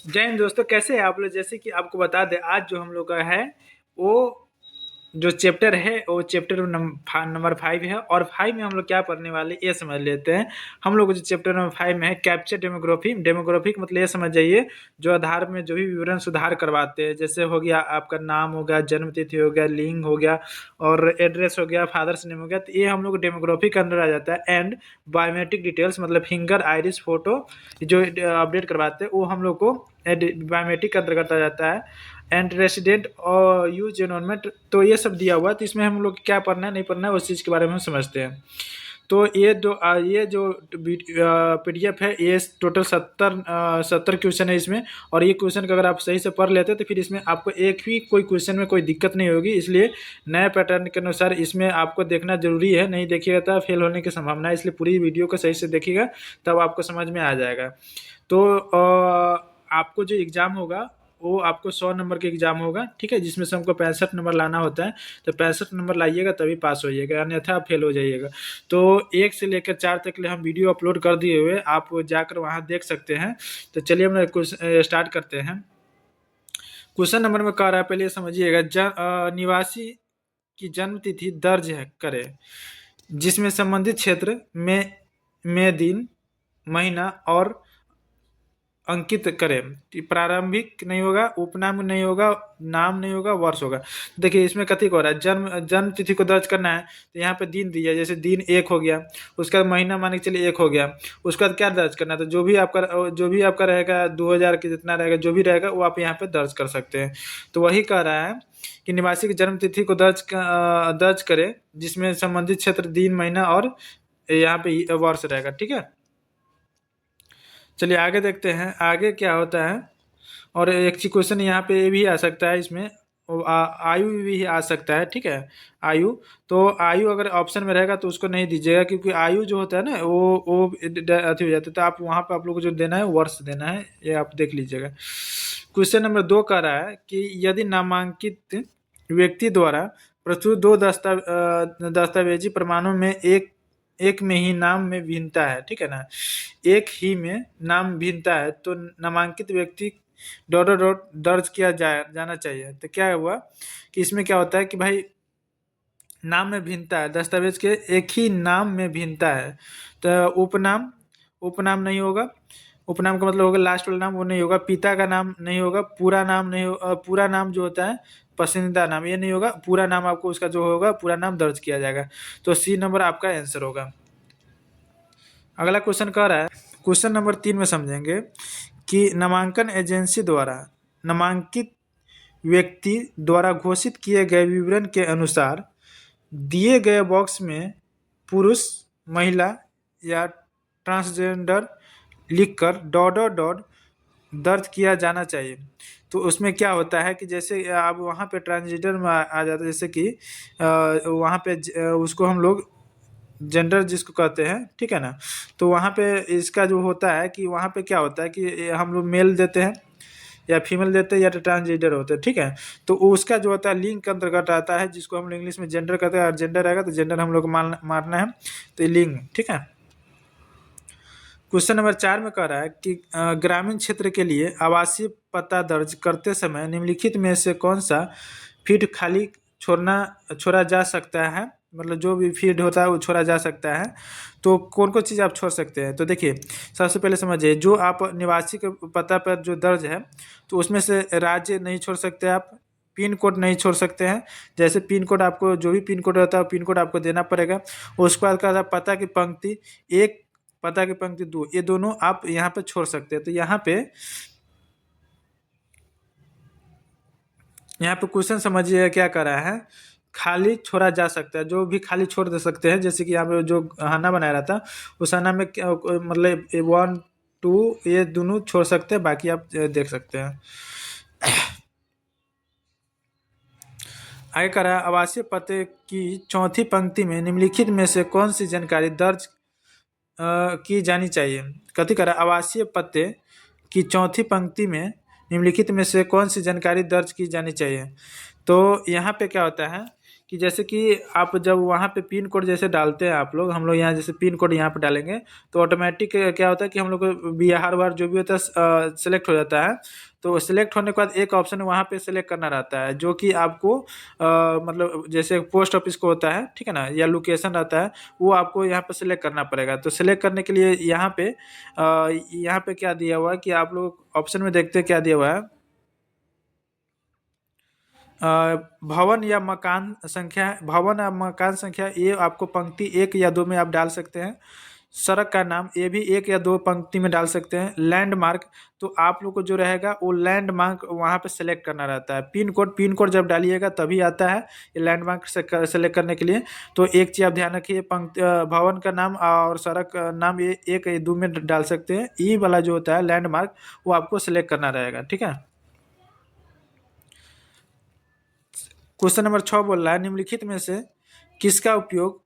जय हिंद दोस्तों, कैसे हैं आप लोग। जैसे कि आपको बता दें, आज जो हम लोग का है वो जो चैप्टर है वो चैप्टर नंबर 5 है। और 5 में हम लोग क्या पढ़ने वाले ये समझ लेते हैं। हम लोग जो चैप्टर नंबर 5 में है कैप्चर डेमोग्राफी। डेमोग्राफी का मतलब ये समझ जाइए, जो आधार में जो भी विवरण सुधार करवाते हैं, जैसे हो गया आपका नाम हो गया, जन्म तिथि हो गया, लिंग हो गया और एड्रेस हो गया, फादर्स नेम हो गया, तो ये हम लोग डेमोग्राफी के अंदर आ जाता है। एंड बायोमेट्रिक डिटेल्स मतलब फिंगर, आइरिस, फोटो जो अपडेट करवाते हैं वो हम लोग को बायोमेट्रिक के अंतर्गत आ जाता है। एंड रेसिडेंट और यूज एनवायरमेंट, तो ये सब दिया हुआ है। तो इसमें हम लोग क्या पढ़ना है नहीं पढ़ना है उस चीज़ के बारे में हम समझते हैं। तो ये जो पीडीएफ है, ये टोटल 70 क्वेश्चन है इसमें। और ये क्वेश्चन का अगर आप सही से पढ़ लेते हैं तो फिर इसमें आपको एक भी कोई क्वेश्चन में कोई दिक्कत नहीं होगी। इसलिए नए पैटर्न के अनुसार इसमें आपको देखना जरूरी है, नहीं देखिएगा तो फेल होने की संभावना है। इसलिए पूरी वीडियो को सही से देखिएगा, तब आपको समझ में आ जाएगा। तो आपको जो एग्ज़ाम होगा वो आपको 100 नंबर का एग्जाम होगा, ठीक है, जिसमें से हमको 65 नंबर लाना होता है। तो 65 नंबर लाइएगा तभी पास होइएगा, अन्यथा आप फेल हो जाइएगा। तो 1 से लेकर 4 तक ले हम वीडियो अपलोड कर दिए हुए, आप जाकर वहाँ देख सकते हैं। तो चलिए हम स्टार्ट करते हैं। क्वेश्चन नंबर में कह रहा है, पहले ये समझिएगा, निवासी की जन्म तिथि दर्ज है करे, जिसमें संबंधित क्षेत्र में दिन, महीना और अंकित करें। प्रारंभिक नहीं होगा, उपनाम नहीं होगा, नाम नहीं होगा, वर्ष होगा। देखिए इसमें कथी को हो रहा है, जन्म तिथि को दर्ज करना है। तो यहाँ पे दिन दिया, जैसे दिन 1 हो गया, उसका महीना मान के चलिए 1 हो गया। उसके बाद क्या दर्ज करना है, तो जो भी आपका रहेगा 2000 के जितना रहेगा, जो भी रहेगा वो आप यहाँ पे दर्ज कर सकते हैं। तो वही कह रहा है कि निवासी की जन्म तिथि को दर्ज करें, जिसमें संबंधित क्षेत्र, दिन, महीना और यहाँ पे वर्ष रहेगा, ठीक है। चलिए आगे देखते हैं आगे क्या होता है। और एक चीज क्वेश्चन यहाँ पे ये भी आ सकता है, इसमें आयु भी आ सकता है, ठीक है। आयु, तो आयु अगर ऑप्शन में रहेगा तो उसको नहीं दीजिएगा, क्योंकि आयु जो होता है ना वो अति हो जाता है। तो आप वहाँ पे आप लोग को जो देना है वर्ष देना है, ये आप देख लीजिएगा। क्वेश्चन नंबर 2 कह रहा है कि यदि नामांकित व्यक्ति द्वारा प्रस्तुत 2 दस्तावेजी प्रमाणों में एक में ही नाम में भिन्नता है, ठीक है ना, एक ही में नाम भिन्नता है, तो नामांकित व्यक्ति डॉट डॉट डॉट दर्ज किया जाना चाहिए। तो क्या हुआ कि इसमें क्या होता है कि भाई नाम में भिन्नता है, दस्तावेज के एक ही नाम में भिन्नता है। तो उपनाम नहीं होगा। उपनाम का मतलब होगा लास्ट वाला नाम, वो नहीं होगा। पिता का नाम नहीं होगा। पूरा नाम नहीं होगा। पूरा नाम जो होता है पसंदीदा नाम, ये नहीं होगा। पूरा नाम आपको उसका जो होगा पूरा नाम दर्ज किया जाएगा। तो सी नंबर आपका आंसर होगा। अगला क्वेश्चन कह रहा है, क्वेश्चन नंबर 3 में समझेंगे कि नामांकन एजेंसी द्वारा नामांकित व्यक्ति द्वारा घोषित किए गए विवरण के अनुसार दिए गए बॉक्स में पुरुष, महिला या ट्रांसजेंडर लिखकर डॉट डॉट डॉट दर्ज किया जाना चाहिए। तो उसमें क्या होता है कि जैसे आप वहाँ पे ट्रांसजेंडर में आ जाता है, जैसे कि वहाँ पे उसको हम लोग जेंडर जिसको कहते हैं, ठीक है ना। तो वहाँ पे इसका जो होता है कि वहाँ पे क्या होता है कि हम लोग मेल देते हैं या फीमेल देते हैं या ट्रांसजेंडर होते हैं, ठीक है। तो उसका जो होता है लिंग के अंतर्गत आता है, जिसको हम लोग इंग्लिश में जेंडर कहते हैं। और जेंडर आएगा तो जेंडर हम लोग मारना है, तो लिंग, ठीक है। क्वेश्चन नंबर 4 में कह रहा है कि ग्रामीण क्षेत्र के लिए आवासीय पता दर्ज करते समय निम्नलिखित में से कौन सा फील्ड खाली छोड़ा जा सकता है, मतलब जो भी फील्ड होता है वो छोड़ा जा सकता है। तो कौन कौन चीज़ आप छोड़ सकते हैं, तो देखिए सबसे पहले समझिए, जो आप निवासी के पता पर जो दर्ज है तो उसमें से राज्य नहीं छोड़ सकते आप। पिन कोड नहीं छोड़ सकते हैं, जैसे पिन कोड आपको जो भी पिन कोड रहता है पिन कोड आपको देना पड़ेगा। उसके बाद का पता की पंक्ति 1, पता की पंक्ति 2, ये दोनों आप यहाँ पे छोड़ सकते हैं। तो यहाँ पे क्वेश्चन समझिए क्या कर रहा है, खाली छोड़ा जा सकता है, जो भी खाली छोड़ दे सकते हैं। जैसे कि यहाँ पे जो हाना बनाया रहा था उस हाना में मतलब 1 2 ये दोनों छोड़ सकते हैं, बाकी आप देख सकते हैं। आगे कर रहा है, आवासीय पते की चौथी पंक्ति में निम्नलिखित में से कौन सी जानकारी दर्ज की जानी चाहिए। कथी कर रहा है, आवासीय पते की चौथी पंक्ति में निम्नलिखित में से कौन सी जानकारी दर्ज की जानी चाहिए। तो यहाँ पे क्या होता है कि जैसे कि आप जब वहाँ पे पिन कोड जैसे डालते हैं आप लोग, हम लोग यहाँ जैसे पिन कोड यहाँ पे डालेंगे तो ऑटोमेटिक क्या होता है कि हम लोग को बिहार बार जो भी होता है सेलेक्ट हो जाता है। तो सेलेक्ट होने के बाद एक ऑप्शन वहाँ पे सेलेक्ट करना रहता है जो कि आपको मतलब जैसे पोस्ट ऑफिस को होता है, ठीक है ना, या लोकेशन रहता है, वो आपको यहाँ पे सेलेक्ट करना पड़ेगा। तो सेलेक्ट करने के लिए यहाँ पे क्या दिया हुआ है कि आप लोग ऑप्शन में देखते हैं क्या दिया हुआ है, अ, भवन या मकान संख्या, ये आपको पंक्ति 1 या 2 में आप डाल सकते हैं। सड़क का नाम ये भी 1 या 2 पंक्ति में डाल सकते हैं। लैंडमार्क, तो आप लोग को जो रहेगा वो लैंडमार्क वहाँ पे सेलेक्ट करना रहता है। पिन कोड जब डालिएगा तभी आता है ये लैंडमार्क से सेलेक्ट करने के लिए। तो एक चीज़ आप ध्यान रखिए, भवन का नाम और सड़क का नाम ये 1 या 2 में डाल सकते हैं। ई वाला जो होता है लैंडमार्क वो आपको सेलेक्ट करना रहेगा, ठीक है। क्वेश्चन नंबर 6 बोल रहा है, निम्नलिखित में से किसका उपयोग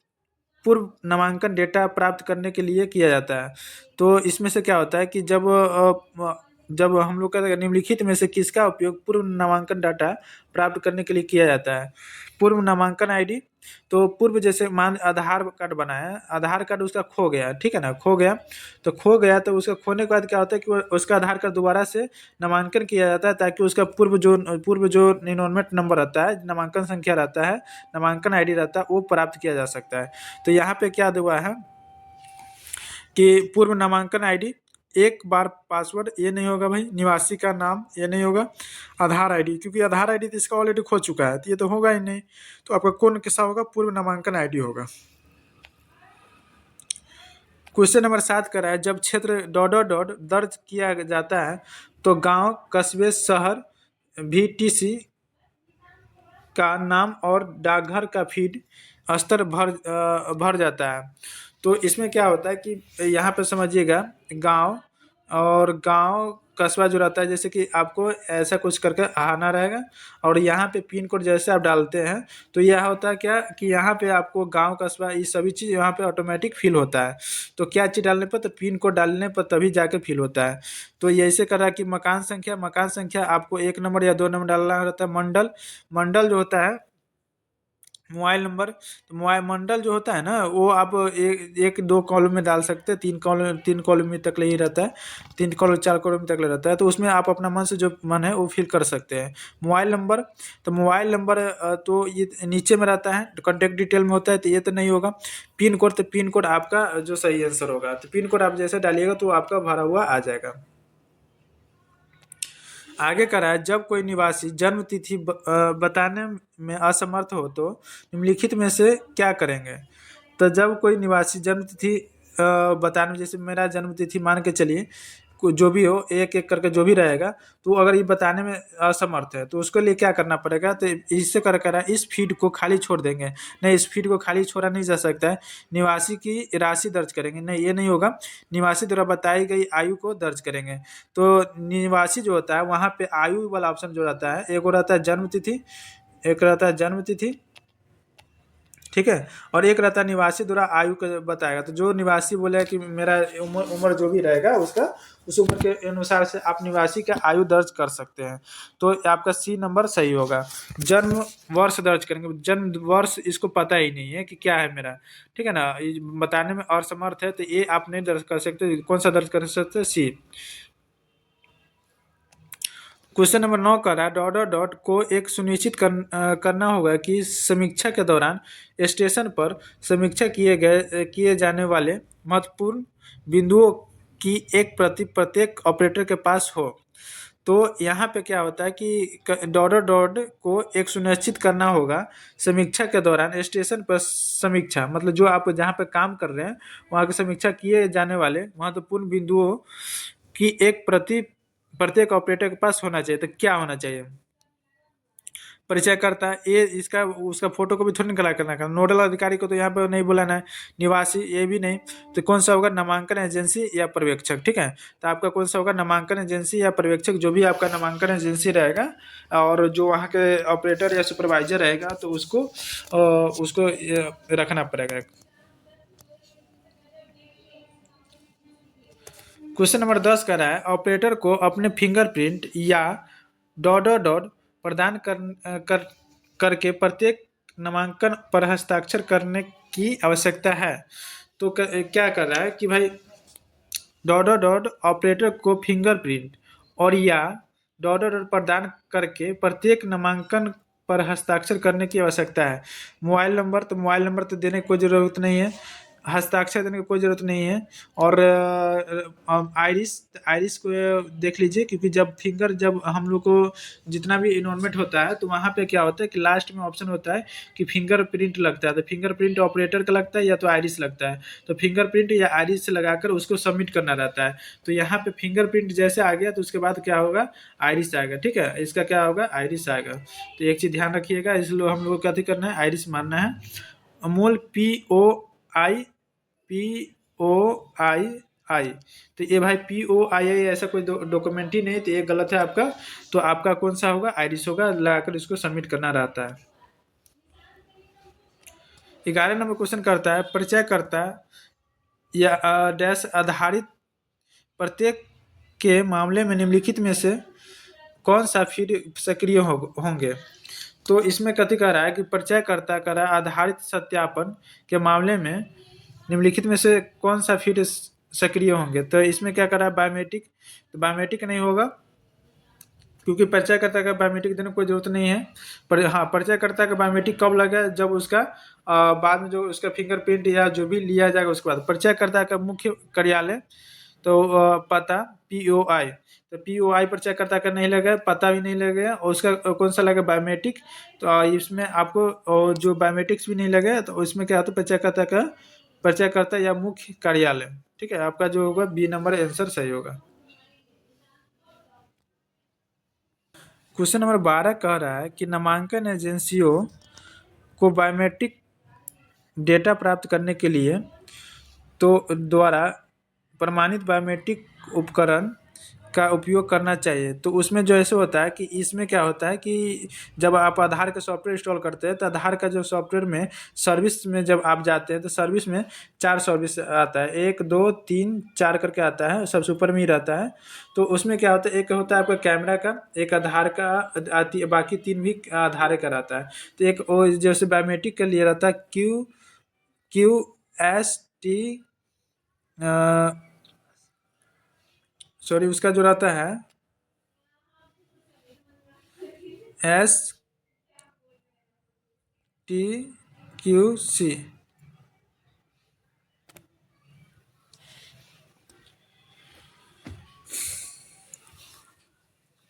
पूर्व नामांकन डेटा प्राप्त करने के लिए किया जाता है। तो इसमें से क्या होता है कि जब हम लोग का निम्नलिखित में से किसका उपयोग पूर्व नामांकन डाटा प्राप्त करने के लिए किया जाता है। पूर्व नामांकन आईडी, तो पूर्व जैसे मान आधार कार्ड बनाया, आधार कार्ड उसका खो गया, ठीक है ना, खो गया तो उसका खोने के बाद क्या होता है कि उसका आधार कार्ड दोबारा से नामांकन किया जाता है ताकि उसका पूर्व जो इनरोलमेंट नंबर रहता है, नामांकन संख्या रहता है, नामांकन आईडी रहता है, वो प्राप्त किया जा सकता है। तो यहाँ पे क्या हुआ है कि पूर्व नामांकन आईडी, एक बार पासवर्ड ये नहीं होगा भाई, निवासी का नाम ये नहीं होगा, आधार आईडी, क्योंकि आधार आईडी तो इसका ऑलरेडी खो चुका है तो ये तो होगा ही नहीं। तो आपका कौन कैसा होगा, पूर्व नामांकन आईडी होगा। क्वेश्चन नंबर 7 कर रहा है, जब क्षेत्र डॉट डॉट डॉट दर्ज किया जाता है तो गांव, कस्बे, शहर, VTC का नाम और डाकघर का फीड स्तर भर जाता है। तो इसमें क्या होता है कि यहाँ पे समझिएगा, गांव कस्बा जो रहता है, जैसे कि आपको ऐसा कुछ करके आना रहेगा और यहाँ पे पिन कोड जैसे आप डालते हैं तो यह होता है क्या कि यहाँ पे आपको गांव कस्बा ये सभी चीज़ यहाँ पे ऑटोमेटिक फिल होता है। तो क्या चीज़ डालने पर, तो पिन कोड डालने पर तभी जाके फिल होता है। तो ये ऐसे कर रहा है कि मकान संख्या आपको 1 नंबर या 2 नंबर डालना रहता है। मंडल जो होता है, मोबाइल नंबर, तो मोबाइल मंडल जो होता है ना वो आप एक दो कॉलम में डाल सकते हैं, 3 कॉलम में तक ले ही रहता है, 3 कॉलम 4 कॉलम तक ले रहता है। तो उसमें आप अपना मन से जो मन है वो फिल कर सकते हैं। मोबाइल नंबर, तो मोबाइल नंबर तो ये नीचे में रहता है, कॉन्टैक्ट डिटेल में होता है, तो ये तो नहीं होगा। पिन कोड, तो पिन कोड आपका जो सही आंसर होगा, तो पिन कोड आप जैसे डालिएगा तो आपका भरा हुआ आ जाएगा। आगे करा है, जब कोई निवासी जन्म तिथि बताने में असमर्थ हो तो निम्नलिखित में से क्या करेंगे। तो जब कोई निवासी जन्म तिथि बताने में, जैसे मेरा जन्म तिथि मान के चलिए, जो भी हो एक एक करके जो भी रहेगा, तो अगर ये बताने में असमर्थ है तो उसके लिए क्या करना पड़ेगा, तो इससे कर इस फीड को खाली छोड़ देंगे। नहीं, इस फीड को खाली छोड़ा नहीं जा सकता है। निवासी की राशि दर्ज करेंगे, नहीं ये नहीं होगा, निवासी द्वारा बताई गई आयु को दर्ज करेंगे। तो निवासी जो होता है वहाँ पे आयु वाला ऑप्शन जो रहता है, एक रहता है जन्म तिथि, एक रहता है जन्म तिथि, ठीक है, और एक रहता है निवासी द्वारा आयु को बताएगा। तो जो निवासी बोलेगा कि मेरा उम्र जो भी रहेगा उसका, उस उम्र के अनुसार से आप निवासी का आयु दर्ज कर सकते हैं। तो आपका सी नंबर सही होगा। जन्म वर्ष दर्ज करेंगे, जन्म वर्ष इसको पता ही नहीं है कि क्या है मेरा, ठीक है ना, ये बताने में असमर्थ है तो ये आप नहीं दर्ज कर सकते। कौन सा दर्ज कर सकते, सी। क्वेश्चन नंबर 9 का रहा, डॉट डॉट डॉट को एक सुनिश्चित करना होगा कि समीक्षा के दौरान स्टेशन पर समीक्षा किए जाने वाले महत्वपूर्ण बिंदुओं की एक प्रति प्रत्येक ऑपरेटर के पास हो। तो यहाँ पे क्या होता है कि डॉट डॉट डॉट को एक सुनिश्चित करना होगा समीक्षा के दौरान स्टेशन पर समीक्षा, मतलब जो आप जहाँ पे काम कर रहे हैं वहाँ की समीक्षा किए जाने वाले महत्वपूर्ण बिंदुओं की एक प्रति प्रत्येक ऑपरेटर के पास होना चाहिए। तो क्या होना चाहिए, परिचयकर्ता, ये इसका उसका फोटो को भी थोड़ी निकला करना का, नोडल अधिकारी को तो यहाँ पर नहीं बुलाना है, निवासी ये भी नहीं, तो कौन सा होगा, नामांकन एजेंसी या पर्यवेक्षक, ठीक है। तो आपका कौन सा होगा, नामांकन एजेंसी या पर्यवेक्षक, जो भी आपका नामांकन एजेंसी रहेगा और जो वहाँ के ऑपरेटर या सुपरवाइजर रहेगा तो उसको रखना पड़ेगा। क्वेश्चन नंबर 10 कह रहा है, ऑपरेटर को अपने फिंगरप्रिंट या डॉट डॉट डॉट प्रदान करके प्रत्येक नामांकन पर हस्ताक्षर करने की आवश्यकता है। तो क्या कर रहा है कि भाई डॉट डॉट डॉट ऑपरेटर को फिंगरप्रिंट और या डॉट डॉट डॉट प्रदान करके प्रत्येक नामांकन पर हस्ताक्षर करने की आवश्यकता है। मोबाइल नंबर तो देने की कोई ज़रूरत नहीं है, हस्ताक्षर देने की कोई ज़रूरत नहीं है। और आइरिस आइरिस को देख लीजिए, क्योंकि जब हम लोग को जितना भी इन्वॉल्वमेंट होता है तो वहाँ पे क्या होता है कि लास्ट में ऑप्शन होता है कि फिंगरप्रिंट लगता है, तो फिंगरप्रिंट ऑपरेटर का लगता है या तो आइरिस लगता है, तो फिंगरप्रिंट या आइरिस से लगाकर उसको सबमिट करना रहता है। तो यहाँ पे फिंगरप्रिंट जैसे आ गया तो उसके बाद क्या होगा, आइरिस आएगा। ठीक है, इसका क्या होगा, आइरिस आएगा। तो एक चीज़ ध्यान रखिएगा, इसलिए हम लोग को क्या करना है, आइरिस मानना है। अमोल POI POII, तो ये भाई POII ऐसा कोई डॉक्यूमेंट ही नहीं, तो ये गलत है आपका। तो आपका कौन सा होगा, आइरिस होगा, लगाकर इसको सबमिट करना रहता है। 11 नंबर क्वेश्चन करता है, परिचय करता या डैश आधारित प्रत्येक के मामले में निम्नलिखित में से कौन सा फील्ड सक्रिय होंगे। तो इसमें कथी कह रहा है कि परिचयकर्ता कह रहा है आधारित सत्यापन के मामले में निम्नलिखित में से कौन सा फील्ड सक्रिय होंगे। तो इसमें क्या कर रहा है, बायोमेट्रिक, तो बायोमेट्रिक नहीं होगा, क्योंकि परिचयकर्ता का बायोमेट्रिक देने की कोई जरूरत नहीं है। पर हाँ, परिचयकर्ता का बायोमेट्रिक कब लगा, जब उसका बाद में जो उसका फिंगरप्रिंट या जो भी लिया जाएगा उसके बाद। परिचयकर्ता का मुख्य कार्यालय, तो पता POI, तो POI परिचयकर्ता का नहीं लगा, पता भी नहीं लगेगा, और उसका कौन सा लगा, बायोमेट्रिक। तो इसमें आपको जो बायोमेट्रिक्स भी नहीं लगे, तो उसमें क्या होता है, परिचयकर्ता या मुख्य कार्यालय। ठीक है, आपका जो होगा B नंबर आंसर सही होगा। क्वेश्चन नंबर 12 कह रहा है कि नामांकन एजेंसियों को बायोमेट्रिक डेटा प्राप्त करने के लिए तो द्वारा प्रमाणित बायोमेट्रिक उपकरण का उपयोग करना चाहिए। तो उसमें जो ऐसे होता है कि इसमें क्या होता है कि जब आप आधार का सॉफ्टवेयर इंस्टॉल करते हैं, तो आधार का जो सॉफ्टवेयर में सर्विस में जब आप जाते हैं, तो सर्विस में 4 सर्विस आता है, 1 2 3 4 करके आता है, सबसे ऊपर में ही रहता है। तो उसमें क्या होता है, एक होता है आपका कैमरा का, एक आधार का आती है, बाकी 3 भी आधार का रहता है। तो एक वो जैसे बायोमेट्रिक के लिए रहता है QST, सॉरी उसका जो रहता है STQC।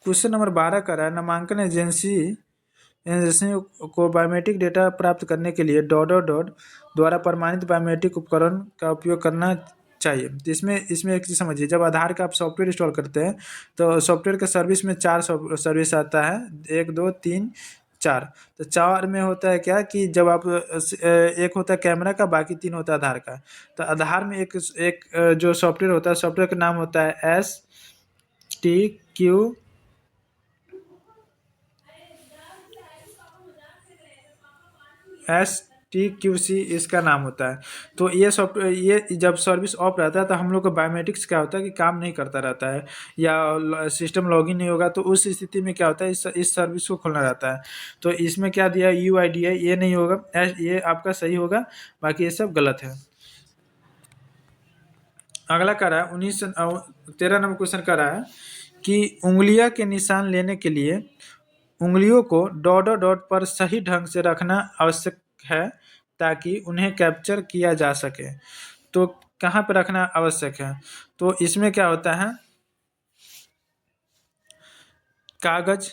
क्वेश्चन नंबर 12 का रहा है, नामांकन एजेंसी को बायोमेट्रिक डेटा प्राप्त करने के लिए डॉट डॉट डॉट द्वारा प्रमाणित बायोमेट्रिक उपकरण का उपयोग करना चाहिए। तो इसमें एक चीज़ समझिए, जब आधार का आप सॉफ्टवेयर इंस्टॉल करते हैं, तो सॉफ्टवेयर के सर्विस में 4 सर्विस आता है, 1 2 3 4। तो 4 में होता है क्या कि जब आप एक होता है कैमरा का, बाकी 3 होता है आधार का। तो आधार में एक जो सॉफ्टवेयर होता है, सॉफ्टवेयर का नाम होता है STQC, इसका नाम होता है। तो ये सॉफ्टवेयर, ये जब सर्विस ऑफ रहता है, तो हम लोग का बायोमेट्रिक्स क्या होता है कि काम नहीं करता रहता है, या सिस्टम लॉगिन नहीं होगा। तो उस स्थिति में क्या होता है, इस सर्विस को खोलना रहता है। तो इसमें क्या दिया, UID है, ये नहीं होगा, ये आपका सही होगा, बाकी ये सब गलत है। अगला कर रहा है 13 नंबर क्वेश्चन कर रहा है कि उंगलियां के निशान लेने के लिए उंगलियों को डॉट डॉट डॉट पर सही ढंग से रखना आवश्यक है, ताकि उन्हें कैप्चर किया जा सके। तो कहाँ पर रखना आवश्यक है, तो इसमें क्या होता है, कागज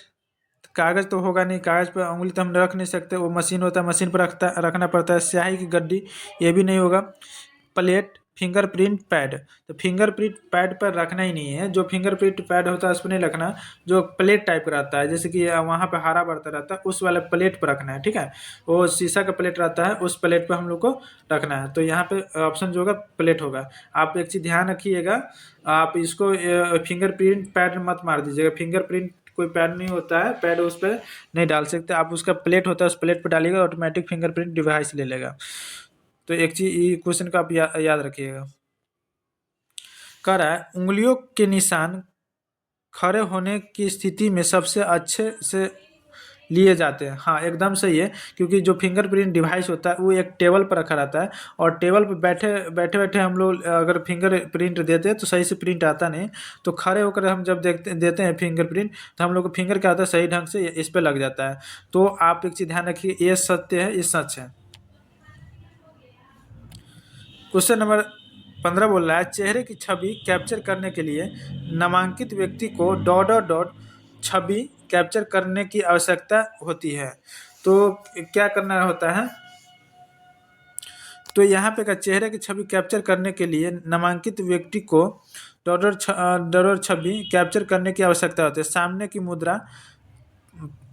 कागज तो होगा नहीं, कागज पर उंगली तो हम रख नहीं सकते, वो मशीन होता है, मशीन पर रखना पड़ता है। स्याही की गड्डी, ये भी नहीं होगा। प्लेट, फिंगरप्रिंट पैड, तो फिंगरप्रिंट पैड पर रखना ही नहीं है। जो फिंगरप्रिंट पैड होता है उस पर नहीं रखना, जो प्लेट टाइप का रहता है, जैसे कि वहाँ पे हरा बर्तन रहता है, उस वाले प्लेट पर रखना है। ठीक है, वो शीशा का प्लेट रहता है, उस प्लेट पर हम लोग को रखना है। तो यहाँ पे ऑप्शन जो होगा प्लेट होगा। आप एक चीज़ ध्यान रखिएगा, आप इसको फिंगरप्रिंट पैड मत मार दीजिएगा। फिंगरप्रिंट कोई पैड नहीं होता है, पैड उस पर नहीं डाल सकते आप, उसका प्लेट होता है, उस प्लेट पर डालिएगा, ऑटोमेटिक फिंगरप्रिंट डिवाइस ले लेगा। तो एक चीज ये क्वेश्चन का आप याद रखिएगा। कह रहा है उंगलियों के निशान खड़े होने की स्थिति में सबसे अच्छे से लिए जाते हैं। हाँ, एकदम सही है, क्योंकि जो फिंगरप्रिंट डिवाइस होता है वो एक टेबल पर रखा रहता है, और टेबल पर बैठे बैठे बैठे हम लोग अगर फिंगरप्रिंट देते हैं तो सही से प्रिंट आता नहीं। तो खड़े होकर हम जब देते हैं फिंगरप्रिंट, तो हम लोग को फिंगर क्या होता है, सही ढंग से इस पर लग जाता है। तो आप एक चीज़ ध्यान रखिए, ये सत्य है, ये सच है। क्वेश्चन नंबर 15 बोल रहा है, चेहरे की छवि कैप्चर करने के लिए नामांकित व्यक्ति को डॉट डॉट डॉट छवि कैप्चर करने की आवश्यकता होती है। तो क्या करना होता है, तो यहाँ पे का चेहरे की छवि कैप्चर करने के लिए नामांकित व्यक्ति को डॉट छवि कैप्चर करने की आवश्यकता होती है। सामने की मुद्रा,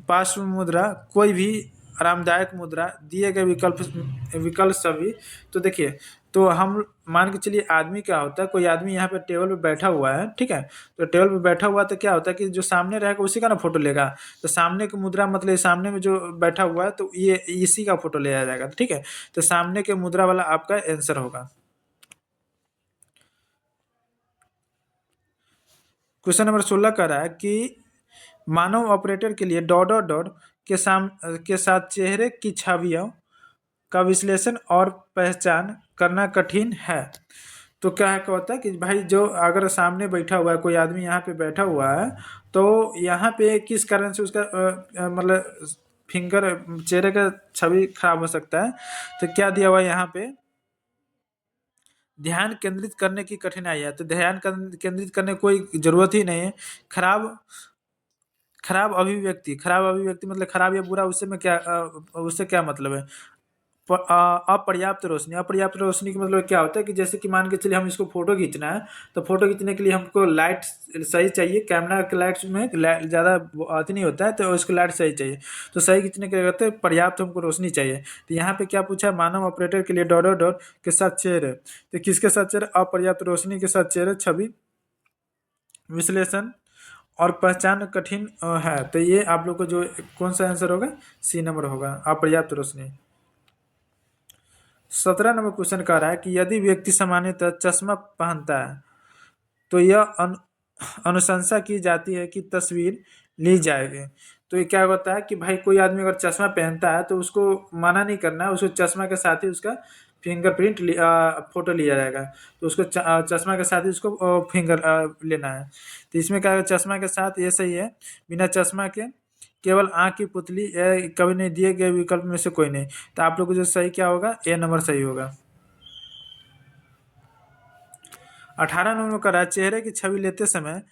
पार्श्व मुद्रा, कोई भी आरामदायक मुद्रा, दिए गए विकल्प सभी। तो देखिए, तो हम मान के चलिए आदमी क्या होता है, कोई आदमी यहाँ पे टेबल पे बैठा हुआ है, ठीक है। तो टेबल पे बैठा हुआ तो क्या होता है कि जो सामने रहेगा उसी का ना फोटो लेगा। तो सामने की मुद्रा मतलब सामने में जो बैठा हुआ है तो ये इसी का फोटो लिया जाएगा, ठीक है। तो सामने के मुद्रा वाला आपका आंसर होगा। क्वेश्चन नंबर 16 कह रहा है कि मानव ऑपरेटर के लिए डॉट डॉट डॉट के साथ चेहरे की छवियों का विश्लेषण और पहचान करना कठिन है। तो क्या होता है कि भाई जो अगर सामने बैठा हुआ है, कोई आदमी यहाँ पे बैठा हुआ है, तो यहाँ पे किस कारण से उसका मतलब फिंगर, चेहरे का छवि खराब हो सकता है। तो क्या दिया हुआ है यहाँ पे, ध्यान केंद्रित करने की कठिनाई है। तो ध्यान केंद्रित करने की कोई जरूरत ही नहीं है। खराब खराब अभिव्यक्ति मतलब खराब या बुरा, उससे क्या मतलब है। अपर्याप्त रोशनी का मतलब क्या होता है कि जैसे कि मान के चलिए हम इसको फोटो खींचना है, तो फोटो खींचने के लिए हमको लाइट सही चाहिए। कैमरा के लाइट्स में ज़्यादा अति नहीं होता है, तो उसको लाइट सही चाहिए। तो सही खींचने के लिए कहते हैं पर्याप्त हमको रोशनी चाहिए। तो यहाँ पे क्या पूछा है, मानव ऑपरेटर के लिए डॉट डॉट डॉट के साथ चेहरे, तो किसके साथ चेहरे, अपर्याप्त रोशनी के साथ चेहरे छवि विश्लेषण और पहचान कठिन है। तो ये आप लोग को जो कौन सा आंसर होगा, सी नंबर होगा, अपर्याप्त रोशनी। 17 नंबर क्वेश्चन कह रहा है कि यदि व्यक्ति सामान्यतः चश्मा पहनता है तो यह अनुशंसा की जाती है कि तस्वीर ली जाएगी। तो ये क्या होता है कि भाई कोई आदमी अगर चश्मा पहनता है तो उसको मना नहीं करना है, उसको चश्मा के साथ ही उसका फिंगरप्रिंट फोटो लिया जाएगा। तो उसको चश्मा के साथ ही उसको फिंगर लेना है। तो इसमें क्या है, चश्मा के साथ ये सही है, बिना चश्मा के केवल आँख की पुतली, कभी नहीं, दिए गए विकल्प में से कोई नहीं। तो आप लोग को जो सही क्या होगा, ए नंबर सही होगा। 18 नंबर का रहा, चेहरे की छवि लेते समय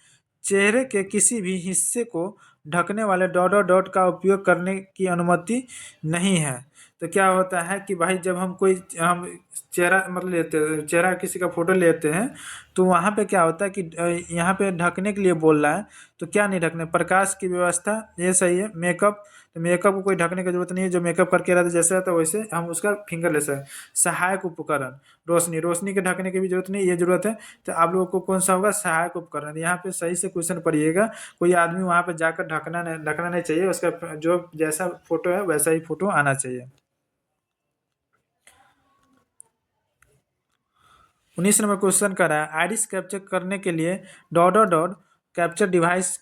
चेहरे के किसी भी हिस्से को ढकने वाले डॉट डॉट डॉट का उपयोग करने की अनुमति नहीं है। तो क्या होता है कि भाई जब हम चेहरा मतलब चेहरा किसी का फोटो लेते हैं, तो वहाँ पे क्या होता है कि यहाँ पे ढकने के लिए बोल रहा है। तो क्या नहीं ढकने, प्रकाश की व्यवस्था, ये सही है। मेकअप, तो मेकअप को कोई ढकने की जरूरत नहीं है, जो मेकअप करके रहता है जैसे रहता है वैसे हम उसका फिंगर ले सकते। सहायक उपकरण, रोशनी के ढकने की भी जरूरत नहीं, ये जरूरत है। तो आप लोगों को कौन सा होगा, सहायक उपकरण। यहाँ पे सही से क्वेश्चन पढ़िएगा, कोई आदमी वहाँ पे जाकर ढकना नहीं चाहिए, उसका जो जैसा फोटो है वैसा ही फोटो आना चाहिए। 19 नंबर क्वेश्चन कर रहा है, आइरिस कैप्चर करने के लिए dot dot dot capture device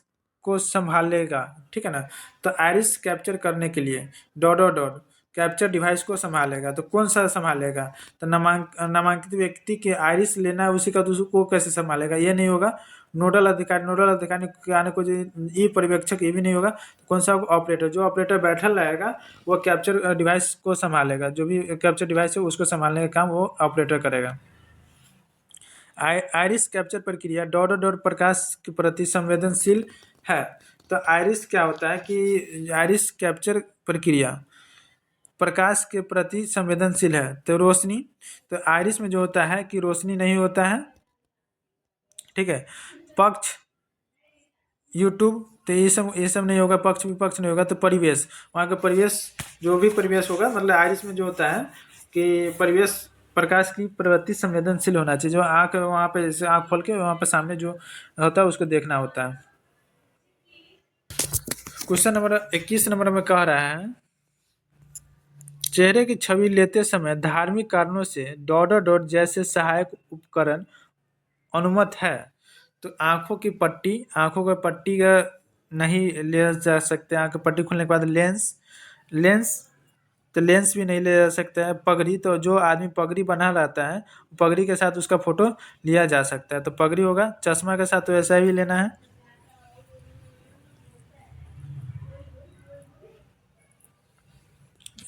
को संभालेगा, ठीक है ना। तो आइरिस कैप्चर करने के लिए dot dot dot capture device को संभालेगा, तो कौन सा संभालेगा। तो नामांकित व्यक्ति के आइरिस लेना है उसी का, दूसरे को कैसे संभालेगा, ये नहीं होगा। नोडल अधिकारी के आने को जो ई पर्यवेक्षक, ये भी नहीं होगा। तो कौन सा, ऑपरेटर, जो ऑपरेटर बैठा रहेगा वो कैप्चर डिवाइस को संभालेगा, जो भी कैप्चर डिवाइस है उसको संभालने का काम वो ऑपरेटर करेगा। आइरिस कैप्चर प्रक्रिया डॉट डॉट डॉट प्रकाश के प्रति संवेदनशील है। तो आइरिस क्या होता है कि आइरिस कैप्चर प्रक्रिया प्रकाश के प्रति संवेदनशील है। तो रोशनी, तो आइरिस में जो होता है कि रोशनी नहीं होता है, ठीक है। पक्ष, यूट्यूब, तो ये सब नहीं होगा, पक्ष विपक्ष नहीं होगा। तो परिवेश, वहाँ का परिवेश, जो भी परिवेश होगा, मतलब आइरिस में जो होता है कि परिवेश प्रकाश की प्रवृत्ति संवेदनशील होना चाहिए। जो आँख वहाँ पे जैसे आँख खोल के वहाँ पे सामने जो होता है उसको देखना होता है। क्वेश्चन नंबर 21 नंबर में कह रहा है, चेहरे की छवि लेते समय धार्मिक कारणों से डॉट डॉट डॉट जैसे सहायक उपकरण अनुमत है। तो आँखों की पट्टी का नहीं ले जा सकते। आँख की पट्टी खुलने के बाद लेंस, लेंस तो लेंस भी नहीं ले जा सकता है। पगड़ी, तो जो आदमी पगड़ी बना रहता है पगड़ी के साथ उसका फोटो लिया जा सकता है, तो पगड़ी होगा। चश्मा के साथ तो ऐसा ही लेना है।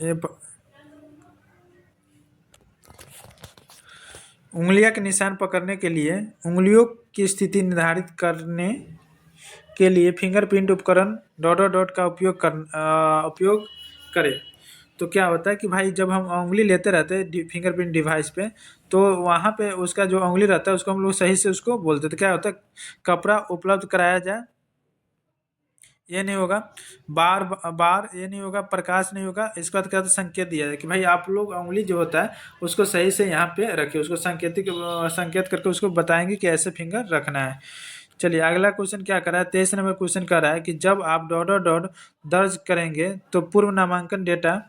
ये उंगलियां के निशान पकड़ने के लिए उंगलियों की स्थिति निर्धारित करने के लिए फिंगरप्रिंट उपकरण डॉट डॉट डॉट का उपयोग करें। तो क्या होता है कि भाई जब हम उंगली लेते रहते हैं फिंगरप्रिंट डिवाइस पे, तो वहाँ पे उसका जो उंगली रहता है उसको हम लोग सही से उसको बोलते हैं। तो क्या होता है, कपड़ा उपलब्ध कराया जाए, ये नहीं होगा। बार बार ये नहीं होगा। प्रकाश नहीं होगा। इसके बाद क्या होता है, संकेत दिया जाए कि भाई आप लोग उंगली जो होता है उसको सही से यहाँ पे रखिए, उसको संकेत करके उसको बताएंगे कि ऐसे फिंगर रखना है। चलिए अगला क्वेश्चन क्या कर रहा है, 23 नंबर क्वेश्चन कर रहा है कि जब आप डॉट डॉट डॉट दर्ज करेंगे तो पूर्व नामांकन डेटा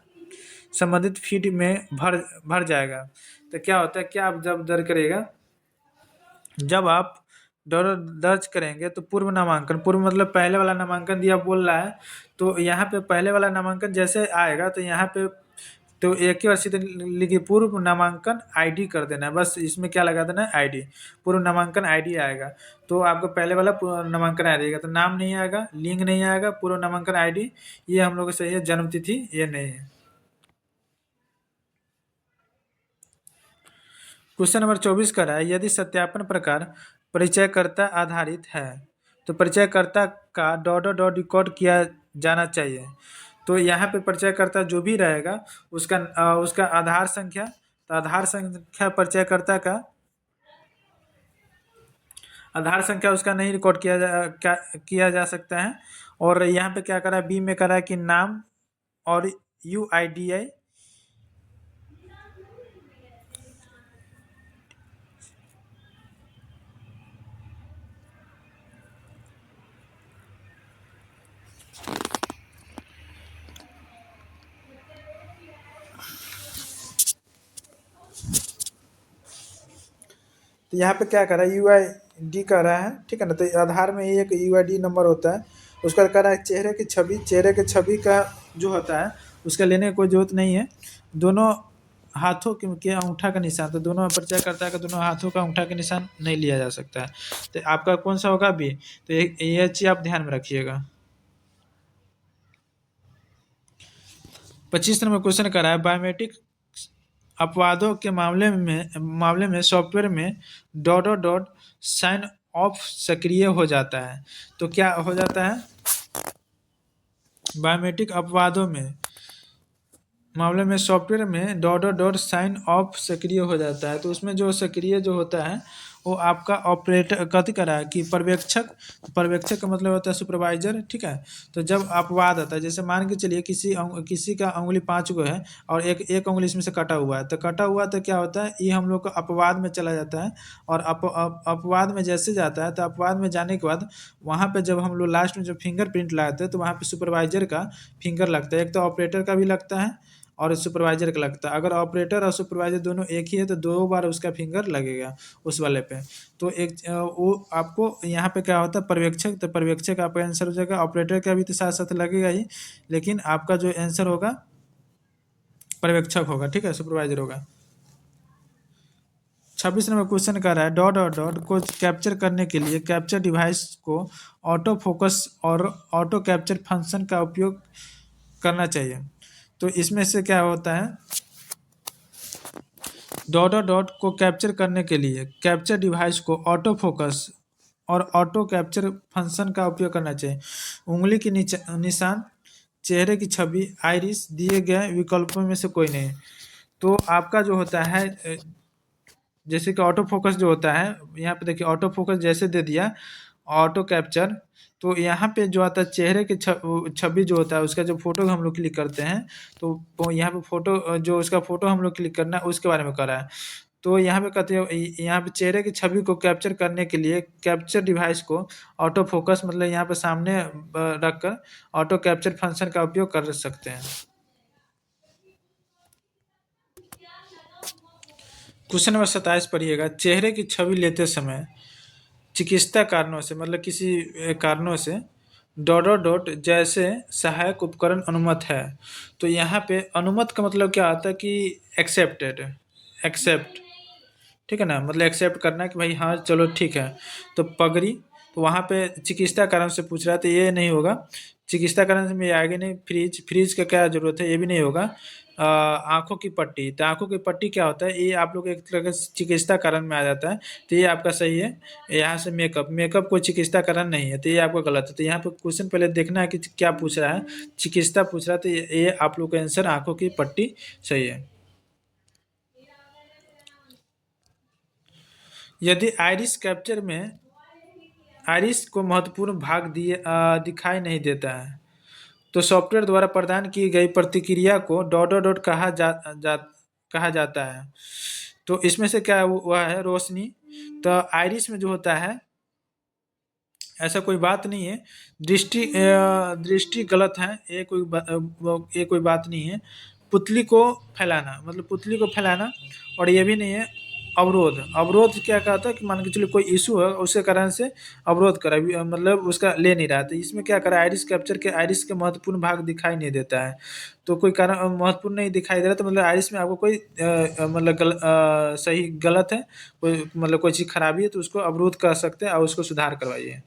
संबंधित फीड में भर भर जाएगा। तो क्या होता है, क्या आप जब दर्ज करेगा, जब आप डॉलर दर्ज करेंगे तो पूर्व नामांकन, पूर्व मतलब पहले वाला नामांकन दिया बोल रहा है, तो यहाँ पे पहले वाला नामांकन जैसे आएगा तो यहाँ पे तो एक ही बार सीधे लिखिए पूर्व नामांकन आईडी कर देना है, बस इसमें क्या लगा देना है, आईडी। पूर्व नामांकन आईडी आएगा, तो आपको पहले वाला पूर्व नामांकन आ जाएगा, तो नाम नहीं आएगा, लिंग नहीं आएगा, पूर्व नामांकन आईडी ये हम लोग को सही है। जन्म तिथि ये नहीं है। क्वेश्चन नंबर 24 का है, यदि सत्यापन प्रकार परिचयकर्ता आधारित है तो परिचयकर्ता का डॉट डॉट डॉट रिकॉर्ड किया जाना चाहिए। तो यहाँ पे परिचयकर्ता जो भी रहेगा उसका आधार संख्या, तो आधार संख्या परिचयकर्ता का आधार संख्या उसका नहीं रिकॉर्ड किया जा सकता है। और यहाँ पे क्या करा है, बी में करा है कि नाम और UIDI, तो यहाँ पे क्या कर रहा है, UID कर रहा है, ठीक है ना। तो आधार में ही एक UID नंबर होता है, उसका कर रहा है चेहरे की छवि। चेहरे की छवि का जो होता है उसका लेने की कोई जरूरत नहीं है। दोनों हाथों के अंगूठा का निशान, तो दोनों परिचयकर्ता का दोनों हाथों का अंगूठा का निशान नहीं लिया जा सकता है। तो आपका कौन सा होगा, बी। तो ये चीज़ आप ध्यान में रखिएगा। 25 नंबर क्वेश्चन कर रहा है, बायोमेट्रिक अपवादों के मामले में सॉफ्टवेयर में dot dot dot sign off सक्रिय हो जाता है। तो क्या हो जाता है, बायोमेट्रिक अपवादों में मामले में सॉफ्टवेयर में dot dot dot sign off सक्रिय हो जाता है। तो उसमें जो सक्रिय जो होता है वो आपका ऑपरेटर कथी करा है कि पर्यवेक्षक, पर्यवेक्षक का मतलब होता है सुपरवाइजर, ठीक है। तो जब अपवाद आता है, जैसे मान के चलिए किसी का उंगली 5 गो है और एक उंगली इसमें से कटा हुआ है, तो कटा हुआ तो क्या होता है, ये हम लोग को अपवाद में चला जाता है। और अपवाद में जैसे जाता है तो अपवाद में जाने के बाद वहाँ पे जब हम लोग लास्ट में जब फिंगरप्रिंट लगाते हैं तो वहाँ पे सुपरवाइजर का फिंगर लगता है। एक तो ऑपरेटर का भी लगता है और सुपरवाइजर का लगता है। अगर ऑपरेटर और सुपरवाइजर दोनों एक ही है तो 2 बार उसका फिंगर लगेगा उस वाले पे। तो एक वो आपको यहाँ पे क्या होता है, पर्यवेक्षक, तो पर्यवेक्षक आपका आंसर हो जाएगा। ऑपरेटर का भी तो साथ साथ लगेगा ही, लेकिन आपका जो आंसर होगा पर्यवेक्षक होगा, ठीक है, सुपरवाइजर होगा। 26 नंबर क्वेश्चन कर रहा है, डॉट डॉट डॉट को कैप्चर करने के लिए कैप्चर डिवाइस को ऑटो फोकस और ऑटो कैप्चर फंक्शन का उपयोग करना चाहिए। तो इसमें से क्या होता है, डॉट डॉट डॉट को कैप्चर करने के लिए कैप्चर डिवाइस को ऑटो फोकस और ऑटो कैप्चर फंक्शन का उपयोग करना चाहिए। उंगली की निशान, चेहरे की छवि, आइरिस दिए गए विकल्पों में से कोई नहीं। तो आपका जो होता है जैसे कि ऑटो फोकस जो होता है, यहाँ पे देखिए ऑटो फोकस जैसे दे दिया, ऑटो कैप्चर, तो यहाँ पे जो आता है चेहरे की छवि जो होता है उसका जो फोटो हम लोग क्लिक करते हैं, तो यहाँ पे फोटो जो उसका फोटो हम लोग क्लिक करना है उसके बारे में करा है। तो यहाँ पे कहते हैं यहाँ पे चेहरे की छवि को कैप्चर करने के लिए कैप्चर डिवाइस को ऑटो फोकस मतलब यहाँ पे सामने रख कर ऑटो कैप्चर फंक्शन का उपयोग कर सकते हैं। क्वेश्चन नंबर 27 पढ़िएगा, चेहरे की छवि लेते समय चिकित्सा कारणों से मतलब किसी कारणों से डॉट डॉट डॉट जैसे सहायक उपकरण अनुमत है। तो यहाँ पे अनुमत का मतलब क्या आता है कि एक्सेप्टेड, एक्सेप्ट, ठीक है ना, मतलब एक्सेप्ट करना कि भाई हाँ चलो ठीक है। तो पगड़ी, तो वहाँ पे चिकित्सा कारण से पूछ रहा है तो ये नहीं होगा। चिकित्सा कारण से मेरे आगे नहीं। फ्रीज, फ्रीज का क्या जरूरत है, ये भी नहीं होगा। आंखों की पट्टी, तो आंखों की पट्टी क्या होता है, ये आप लोग एक तरह का चिकित्सा कारण में आ जाता है, तो ये आपका सही है। यहाँ से मेकअप, मेकअप कोई चिकित्सा कारण नहीं है, तो ये आपका गलत है। तो यहाँ पे क्वेश्चन पहले देखना है कि क्या पूछ रहा है, चिकित्सा पूछ रहा है, तो ये आप लोग का आंसर आंखों की पट्टी सही है। यदि आइरिस कैप्चर में आइरिस को महत्वपूर्ण भाग दिखाई नहीं देता है, तो सॉफ्टवेयर द्वारा प्रदान की गई प्रतिक्रिया को डॉट डॉट डॉट कहा जाता है। तो इसमें से क्या हुआ है, रोशनी। तो आइरिस में जो होता है, ऐसा कोई बात नहीं है। दृष्टि गलत है, ये कोई बात नहीं है। पुतली को फैलाना, मतलब पुतली को फैलाना, और ये भी नहीं है। अवरोध, अवरोध क्या कहता है कि मान के चलिए कोई इशू है, उसके कारण से अवरोध करा, मतलब उसका ले नहीं रहा था। इसमें क्या करा, आइरिस कैप्चर के आइरिस के महत्वपूर्ण भाग दिखाई नहीं देता है। तो कोई कारण महत्वपूर्ण नहीं दिखाई दे रहा, तो मतलब आइरिस में आपको कोई मतलब सही गलत है, कोई मतलब कोई चीज़ खराबी है, तो उसको अवरोध कर सकते हैं और उसको सुधार करवाइए।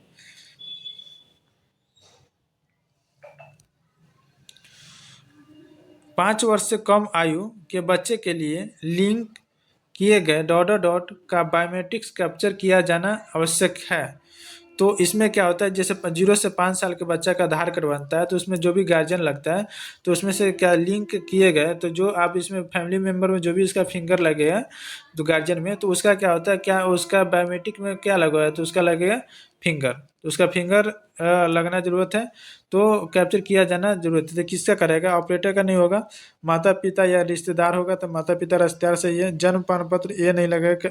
5 वर्ष से कम आयु के बच्चे के लिए लिंक किए गए डॉट डॉट डॉट का बायोमेट्रिक्स कैप्चर किया जाना आवश्यक है। तो इसमें क्या होता है, जैसे 0 से 5 साल के बच्चा का आधार कार्ड बनता है, तो उसमें जो भी गार्जियन लगता है, तो उसमें से क्या लिंक किए गए, तो जो आप इसमें फैमिली मेम्बर में जो भी उसका फिंगर लगेगा, तो गार्जियन में, तो उसका क्या होता है, क्या उसका बायोमेट्रिक में क्या लगा हुआ है, तो उसका लगेगा फिंगर, तो उसका फिंगर लगना जरूरत है, तो कैप्चर किया जाना जरूरत है। तो किसका करेगा, ऑपरेटर का नहीं होगा, माता पिता या रिश्तेदार होगा, तो माता पिता रिश्तेदार सही है। जन्म प्रमाण पत्र ये नहीं लगेगा,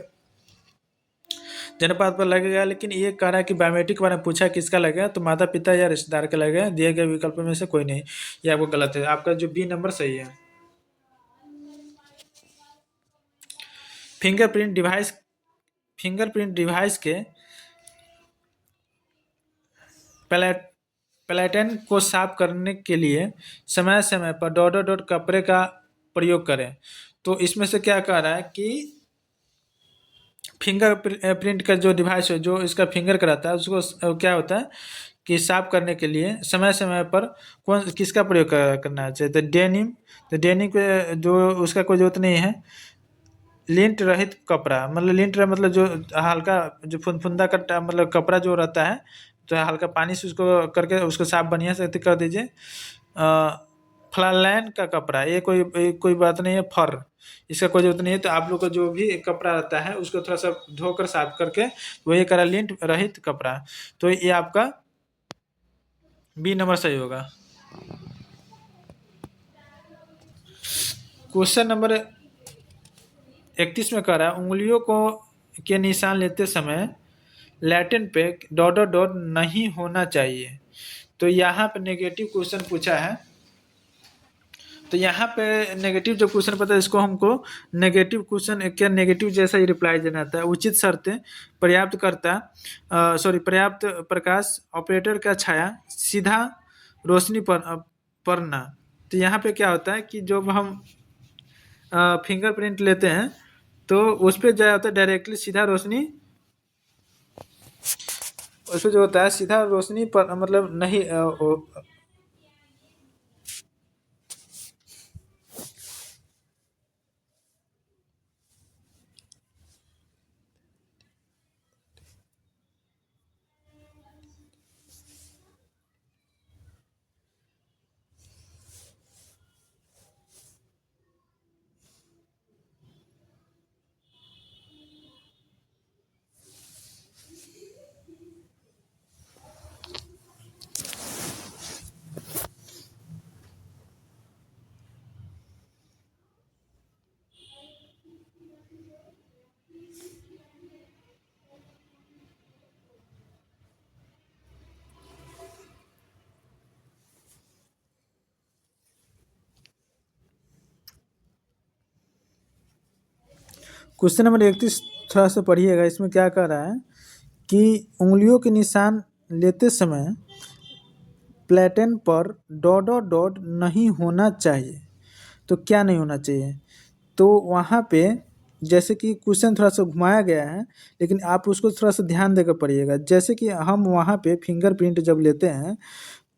जनपात पर लगेगा, लेकिन ये कह रहा है कि बायोमेट्रिक बारे में पूछा किसका लगेगा, तो माता पिता या रिश्तेदार का लगेगा। दिए गए विकल्प में से कोई नहीं, ये आपको गलत है। आपका जो बी नंबर सही है। फिंगरप्रिंट डिवाइस, फिंगरप्रिंट डिवाइस के पैलेट पैलेटन को साफ करने के लिए समय समय पर डॉट डॉट डॉट कपड़े का प्रयोग करें। तो इसमें से क्या कह रहा है कि फिंगर प्रिंट का जो डिवाइस है, जो इसका फिंगर कराता है, उसको क्या होता है कि साफ करने के लिए समय समय पर कौन किसका प्रयोग करना चाहिए, तो डेनिम। तो डेनिम पे जो उसका कोई जरूरत नहीं है। लिंट रहित कपड़ा, मतलब लिंट मतलब जो हल्का, जो फुनफुंदा का मतलब कपड़ा जो रहता है, तो हल्का पानी से उसको करके उसको साफ बढ़िया से कर दीजिए। फ्लालैन का कपड़ा, ये कोई बात नहीं है। फर, इसका कोई जरूरत नहीं है। तो आप लोग का जो भी कपड़ा रहता है, उसको थोड़ा सा धोकर साफ करके वही करा, लिंट रहित कपड़ा। तो ये आपका बी नंबर सही होगा। क्वेश्चन नंबर 31 में कह रहा है, उंगलियों को के निशान लेते समय लैटिन पे डॉट डॉट डॉट नहीं होना चाहिए। तो यहाँ पे नेगेटिव क्वेश्चन पूछा है। तो यहाँ पे नेगेटिव जो क्वेश्चन पता है, इसको हमको नेगेटिव क्वेश्चन क्या नेगेटिव जैसा ही रिप्लाई देना आता है। उचित शर्तें, पर्याप्त करता, पर्याप्त प्रकाश, ऑपरेटर का छाया, सीधा रोशनी पड़ना। तो यहाँ पे क्या होता है कि जब हम फिंगरप्रिंट लेते हैं, तो उस पर क्या होता है, डायरेक्टली सीधा रोशनी, उसमें जो होता है सीधा रोशनी पर मतलब नहीं क्वेश्चन नंबर 31 थोड़ा सा पढ़िएगा। इसमें क्या कह रहा है कि उंगलियों के निशान लेते समय प्लेटेन पर डॉट डॉट डॉट नहीं होना चाहिए। तो क्या नहीं होना चाहिए? तो वहाँ पे जैसे कि क्वेश्चन थोड़ा सा घुमाया गया है, लेकिन आप उसको थोड़ा सा ध्यान देकर पढ़िएगा। जैसे कि हम वहाँ पे फिंगरप्रिंट जब लेते हैं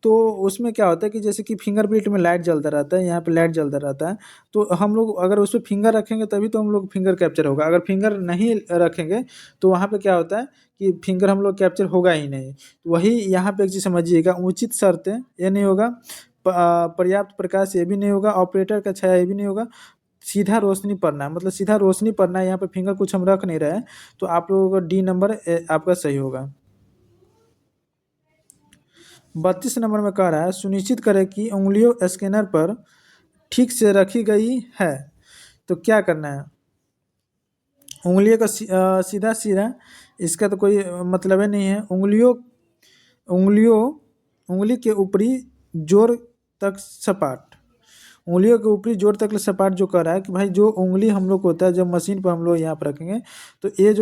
तो उसमें क्या होता है कि जैसे कि फिंगरप्रिंट में लाइट जलता रहता है, यहाँ पे लाइट जलता रहता है, तो हम लोग अगर उस पे फिंगर रखेंगे तभी तो हम लोग फिंगर कैप्चर होगा। अगर फिंगर नहीं रखेंगे तो वहाँ पे क्या होता है कि फिंगर हम लोग कैप्चर होगा ही नहीं। तो वही यहाँ पे एक चीज़ समझिएगा, उचित शर्तें ये नहीं होगा, पर्याप्त प्रकाश ये भी नहीं होगा, ऑपरेटर का छाया ये भी नहीं होगा, सीधा रोशनी पड़ना है, मतलब सीधा रोशनी पड़ना है। यहाँ पे फिंगर कुछ हम रख नहीं रहे हैं, तो आप लोगों का डी नंबर आपका सही होगा। 32 नंबर में कह रहा है सुनिश्चित करें कि उंगलियों स्कैनर पर ठीक से रखी गई है। तो क्या करना है? उंगलियों का सीधा सीधा, इसका तो कोई मतलब ही नहीं है। उंगलियों उंगली के ऊपरी जोर तक सपाट, उंगलियों के ऊपरी जोर तक सपाट जो कह रहा है कि भाई जो उंगली हम लोग को होता है जब मशीन पर हम लोग यहाँ पर रखेंगे, तो ये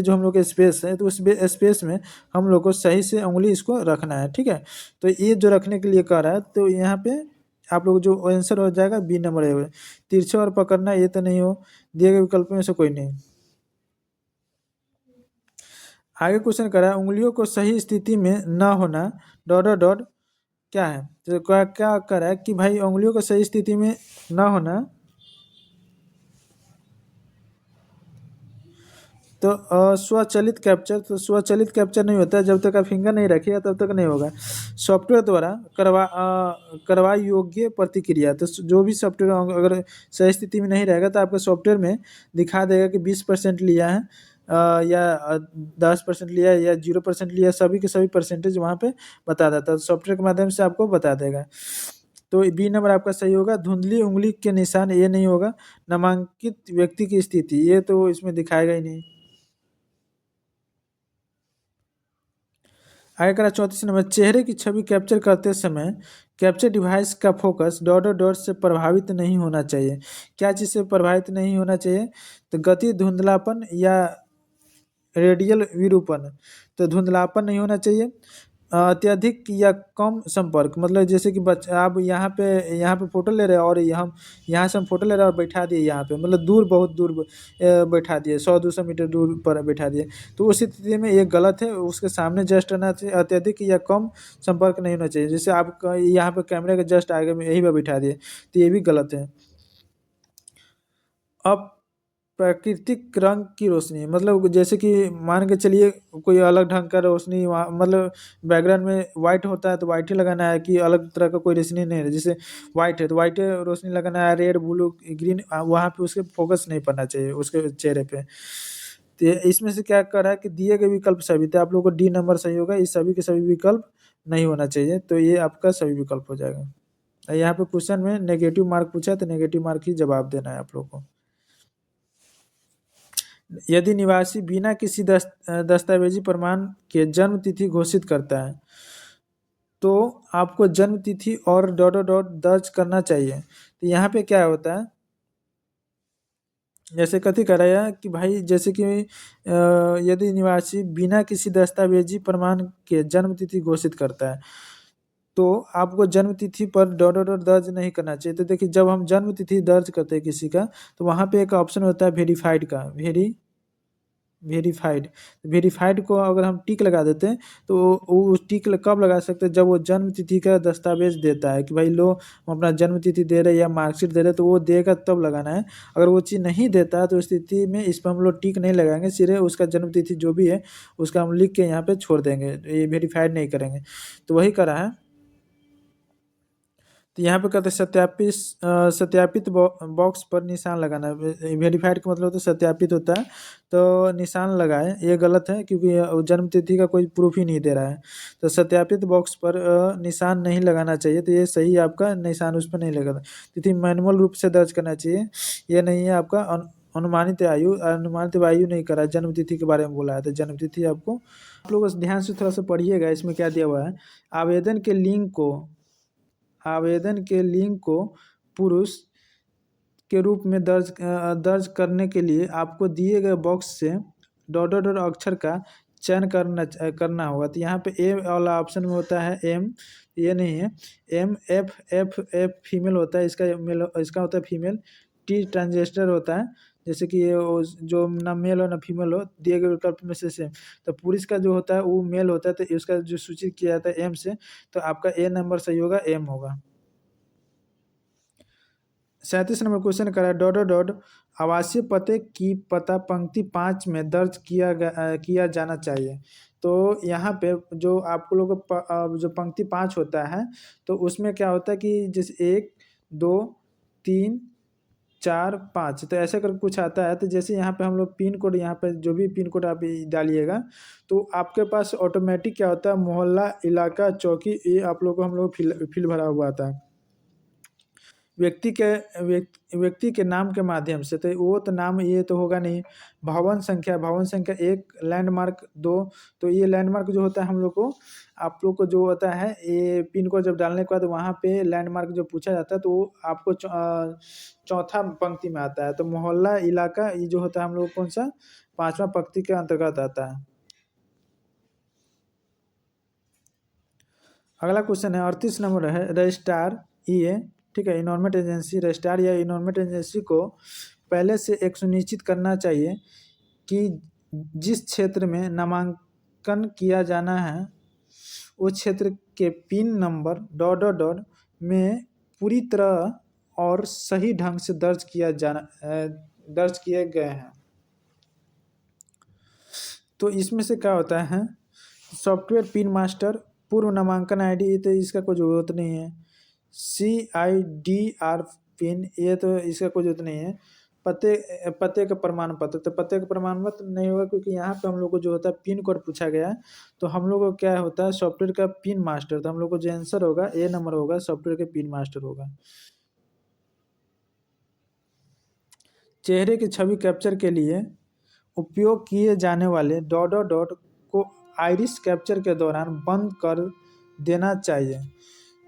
जो हम लोग का स्पेस है, तो उस स्पेस में हम लोग को सही से उंगली इसको रखना है, ठीक है। तो ये जो रखने के लिए कह रहा है, तो यहाँ पे आप लोग जो आंसर हो जाएगा बी नंबर है। तिरछे और पकड़ना ये तो नहीं हो, दिए गए विकल्प में से कोई नहीं। आगे क्वेश्चन कर रहा है उंगलियों को सही स्थिति में न होना डॉट डॉट डॉट क्या है? तो क्या क्या कर रहा है कि भाई उंगलियों को सही स्थिति में न होना, तो स्वचालित कैप्चर, तो स्वचालित कैप्चर नहीं होता है जब तक आप फिंगर नहीं रखिएगा तब तक नहीं होगा। सॉफ्टवेयर द्वारा करवा योग्य प्रतिक्रिया, तो जो भी सॉफ्टवेयर अगर सही स्थिति में नहीं रहेगा तो आपके सॉफ्टवेयर में दिखा देगा कि 20% लिया है या 10% लिया है या 0% लिया है, सभी के सभी परसेंटेज वहाँ पे बता देता है, सॉफ्टवेयर के माध्यम से आपको बता देगा। तो बी नंबर आपका सही होगा। धुंधली उंगली के निशान ये नहीं होगा। नामांकित व्यक्ति की स्थिति ये तो इसमें दिखाएगा ही नहीं। आगे करा 34 नंबर, चेहरे की छवि कैप्चर करते समय कैप्चर डिवाइस का फोकस डॉट डॉट डॉट से प्रभावित नहीं होना चाहिए। क्या चीज़ से प्रभावित नहीं होना चाहिए? तो गति, धुंधलापन या रेडियल विरूपण। तो धुंधलापन नहीं होना चाहिए। अत्यधिक या कम संपर्क, मतलब जैसे कि आप यहाँ पे फोटो ले रहे हैं और यहाँ से हम फोटो ले रहे हैं और बैठा दिए यहाँ पे, मतलब दूर, बहुत दूर बैठा दिए, 100-200 मीटर दूर पर बैठा दिए, तो उस स्थिति में ये गलत है। उसके सामने जस्ट रहना चाहिए। अत्यधिक या कम संपर्क नहीं होना चाहिए, जैसे आप यहाँ पे कैमरे के जस्ट आगे में यही पे बैठा दिए, तो ये भी गलत है। अब प्राकृतिक रंग की रोशनी, मतलब जैसे कि मान के चलिए कोई अलग ढंग का रोशनी वहाँ, मतलब बैकग्राउंड में वाइट होता है तो वाइट ही लगाना है, कि अलग तरह का कोई रोशनी नहीं है। जैसे वाइट है तो वाइट रोशनी लगाना है, रेड, ब्लू, ग्रीन, वहाँ पे उसके फोकस नहीं पड़ना चाहिए उसके चेहरे पे। तो इसमें से क्या कर रहा है कि दिए गए विकल्प सभी थे, आप लोगों को डी नंबर सही होगा। इस सभी के सभी विकल्प नहीं होना चाहिए, तो ये आपका सभी विकल्प हो जाएगा। यहाँ पे क्वेश्चन में नेगेटिव मार्क पूछा है तो नेगेटिव मार्क ही जवाब देना है आप लोग को। यदि निवासी बिना किसी दस्तावेजी प्रमाण के जन्म तिथि घोषित करता है तो आपको जन्म तिथि और डॉट डॉट डॉट दर्ज करना चाहिए। तो यहाँ पे क्या होता है, जैसे कथी कराया कि भाई जैसे कि यदि निवासी बिना किसी दस्तावेजी प्रमाण के जन्म तिथि घोषित करता है तो आपको जन्म तिथि पर डॉट डॉट डॉट दर्ज नहीं करना चाहिए। तो देखिए जब हम जन्म तिथि दर्ज करते हैं किसी का, तो वहाँ पे एक ऑप्शन होता है वेरीफाइड का, वेरीफाइड। वेरीफाइड को अगर हम टिक लगा देते हैं तो वो टिक कब लगा सकते हैं? जब वो जन्म तिथि का दस्तावेज देता है कि भाई लो हम अपना जन्म तिथि दे रहे हैं या मार्कशीट दे रहे हैं, तो वो देगा तब लगाना है। अगर वो चीज़ नहीं देता है तो उस स्थिति में इस पर हम लोग टिक नहीं लगाएंगे, सीधे उसका जन्म तिथि जो भी है उसका हम लिख के यहाँ पे छोड़ देंगे, ये वेरीफाइड नहीं करेंगे। तो वही करा है। तो यहाँ पे कहते हैं सत्यापित बॉक्स पर निशान लगाना है। वेरीफाइड का मतलब होता है सत्यापित होता है, तो निशान लगाए, ये गलत है क्योंकि जन्म तिथि का कोई प्रूफ ही नहीं दे रहा है। तो सत्यापित बॉक्स पर निशान नहीं लगाना चाहिए, तो ये सही आपका निशान उस पर नहीं लगाना। तिथि मैनुअल रूप से दर्ज करना चाहिए, ये नहीं है आपका। अनुमानित आयु नहीं करा, जन्म तिथि के बारे में बोला है, तो जन्म तिथि आपको, आप लोग ध्यान से थोड़ा सा पढ़िएगा इसमें क्या दिया हुआ है। आवेदन के लिंक को पुरुष के रूप में दर्ज करने के लिए आपको दिए गए बॉक्स से डॉट डॉट डॉट अक्षर का चयन करना होगा। तो यहाँ पे ए वाला ऑप्शन में होता है एम, ये नहीं है। M F F F female होता है, इसका मेल, इसका होता है फीमेल। टी ट्रांसजेंडर होता है, जैसे कि ये जो ना मेल हो ना फीमेल हो, दिए गए विकल्प में से सेम। तो पुरुष का जो होता है वो मेल होता है, तो उसका जो सूचित किया जाता है एम से, तो आपका ए नंबर सही होगा, एम होगा। 37 नंबर क्वेश्चन करा डॉट डॉट डॉट आवासीय पते की पता पंक्ति 5 में दर्ज किया जाना चाहिए। तो यहाँ पे जो आप लोग जो पंक्ति 5 होता है, तो उसमें क्या होता है कि जैसे 1 2 3 4 5, तो ऐसे कर कुछ आता है। तो जैसे यहाँ पे हम लोग पिन कोड, यहाँ पे जो भी पिन कोड आप डालिएगा, तो आपके पास ऑटोमेटिक क्या होता है, मोहल्ला, इलाका, चौकी, ये आप लोग को हम लोग फिल भरा हुआ आता है। व्यक्ति के नाम के माध्यम से, तो वो तो नाम ये तो होगा नहीं। भवन संख्या 1, लैंडमार्क 2, तो ये लैंडमार्क जो होता है हम लोग को, आप लोग को जो होता है ये पिन कोड जब डालने के बाद वहाँ पे लैंडमार्क जो पूछा जाता है, तो वो आपको चौथा पंक्ति में आता है। तो मोहल्ला, इलाका, ये जो होता है हम लोग कौन सा, 5वां पंक्ति के अंतर्गत आता है। अगला क्वेश्चन है 38 नंबर है, रजिस्ट्रार ये, ठीक है, इन्वायरमेंट एजेंसी, रजिस्ट्रार या इन्वायरमेंट एजेंसी को पहले से एक सुनिश्चित करना चाहिए कि जिस क्षेत्र में नामांकन किया जाना है उस क्षेत्र के pin number dot dot dot में पूरी तरह और सही ढंग से दर्ज किए गए हैं। तो इसमें से क्या होता है, सॉफ्टवेयर पिन मास्टर, पूर्व नामांकन आईडी, तो इसका कोई जरूरत नहीं है। CIDR पिन, ये तो इसका कोई जरूरत नहीं है। पते का प्रमाण पत्र, तो पते का प्रमाण पत्र नहीं होगा, क्योंकि यहाँ पे हम लोग को जो होता है पिन कोड पूछा गया है। तो हम लोग को क्या होता है, सॉफ्टवेयर का पिन मास्टर, तो हम लोग को जो आंसर होगा ए नंबर होगा, सॉफ्टवेयर के पिन मास्टर होगा। चेहरे की छवि कैप्चर के लिए उपयोग किए जाने वाले डॉट डॉट डॉट को आइरिस कैप्चर के दौरान बंद कर देना चाहिए।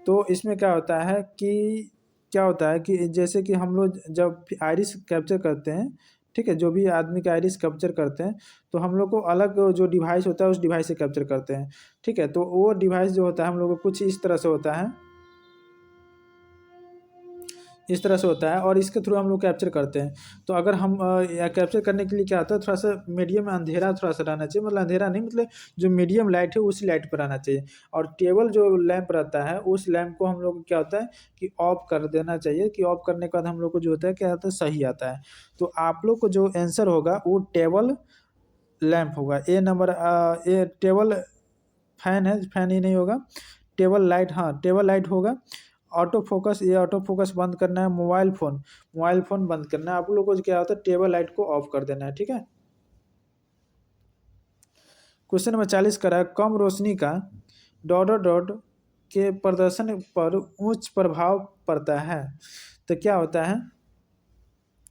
तो इसमें क्या होता है कि जैसे कि हम लोग जब आइरिस कैप्चर करते हैं, ठीक है, जो भी आदमी का आइरिस कैप्चर करते हैं, तो हम लोग को अलग जो डिवाइस होता है उस डिवाइस से कैप्चर करते हैं, ठीक है। तो वो डिवाइस जो होता है हम लोग को कुछ इस तरह से होता है, इस तरह से होता है, और इसके थ्रू हम लोग कैप्चर करते हैं। तो अगर हम कैप्चर करने के लिए क्या होता है, थोड़ा सा मीडियम अंधेरा थोड़ा सा रहना चाहिए, मतलब अंधेरा नहीं, मतलब जो मीडियम लाइट है उसी लाइट पर रहना चाहिए। और टेबल जो लैंप रहता है उस लैंप को हम लोग को क्या होता है कि ऑफ कर देना चाहिए, कि ऑफ करने के बाद हम लोग को जो होता है क्या होता है, सही आता है। तो आप लोग को जो आंसर होगा वो टेबल लैंप होगा, ए नंबर। ये टेबल फैन है, फैन ही नहीं होगा, टेबल लाइट, हाँ टेबल लाइट होगा। ऑटो फोकस, ये ऑटो फोकस बंद करना है। मोबाइल फोन बंद करना है। आप लोगों को क्या होता है, टेबल लाइट को ऑफ कर देना है, ठीक है। क्वेश्चन नंबर 40 करा है, कम रोशनी का डॉट डॉट डॉट के प्रदर्शन पर उच्च प्रभाव पड़ता है। तो क्या होता है,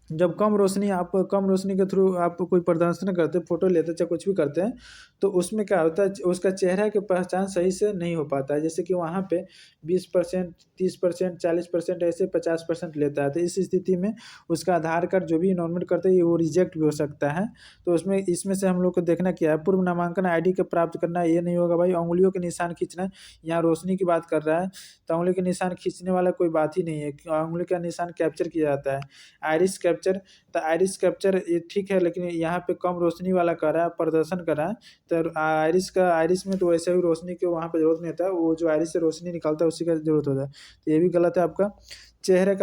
जब कम रोशनी के थ्रू आप कोई प्रदर्शन करते, फोटो लेते, चाहे कुछ भी करते हैं, तो उसमें क्या होता है, उसका चेहरा की पहचान सही से नहीं हो पाता है। जैसे कि वहाँ पे 20%, 30%, 40%, ऐसे 50% लेता है। तो इस स्थिति में उसका आधार कार्ड जो भी इनरोलमेंट करते हैं वो रिजेक्ट भी हो सकता है। तो इसमें से हम लोग को देखना क्या है, पूर्व नामांकन ID के प्राप्त करना, ये नहीं होगा भाई। उंगलियों के निशान खींचना, यहाँ रोशनी की बात कर रहा है, तो उंगली के निशान खींचने वाला कोई बात ही नहीं है, उंगली का निशान कैप्चर किया जाता है। आइरिस कैप्चर, तो आइरिस कैप्चर ये ठीक है, लेकिन यहाँ पे कम रोशनी वाला कर रहा है, प्रदर्शन कर रहा है। तो आइरिस में तो वैसे भी रोशनी की वहाँ पे जरूरत नहीं होता है, वो जो आइरिस से रोशनी निकलता है उसी का जरूरत होता है। तो ये भी गलत है आपका। चेहरे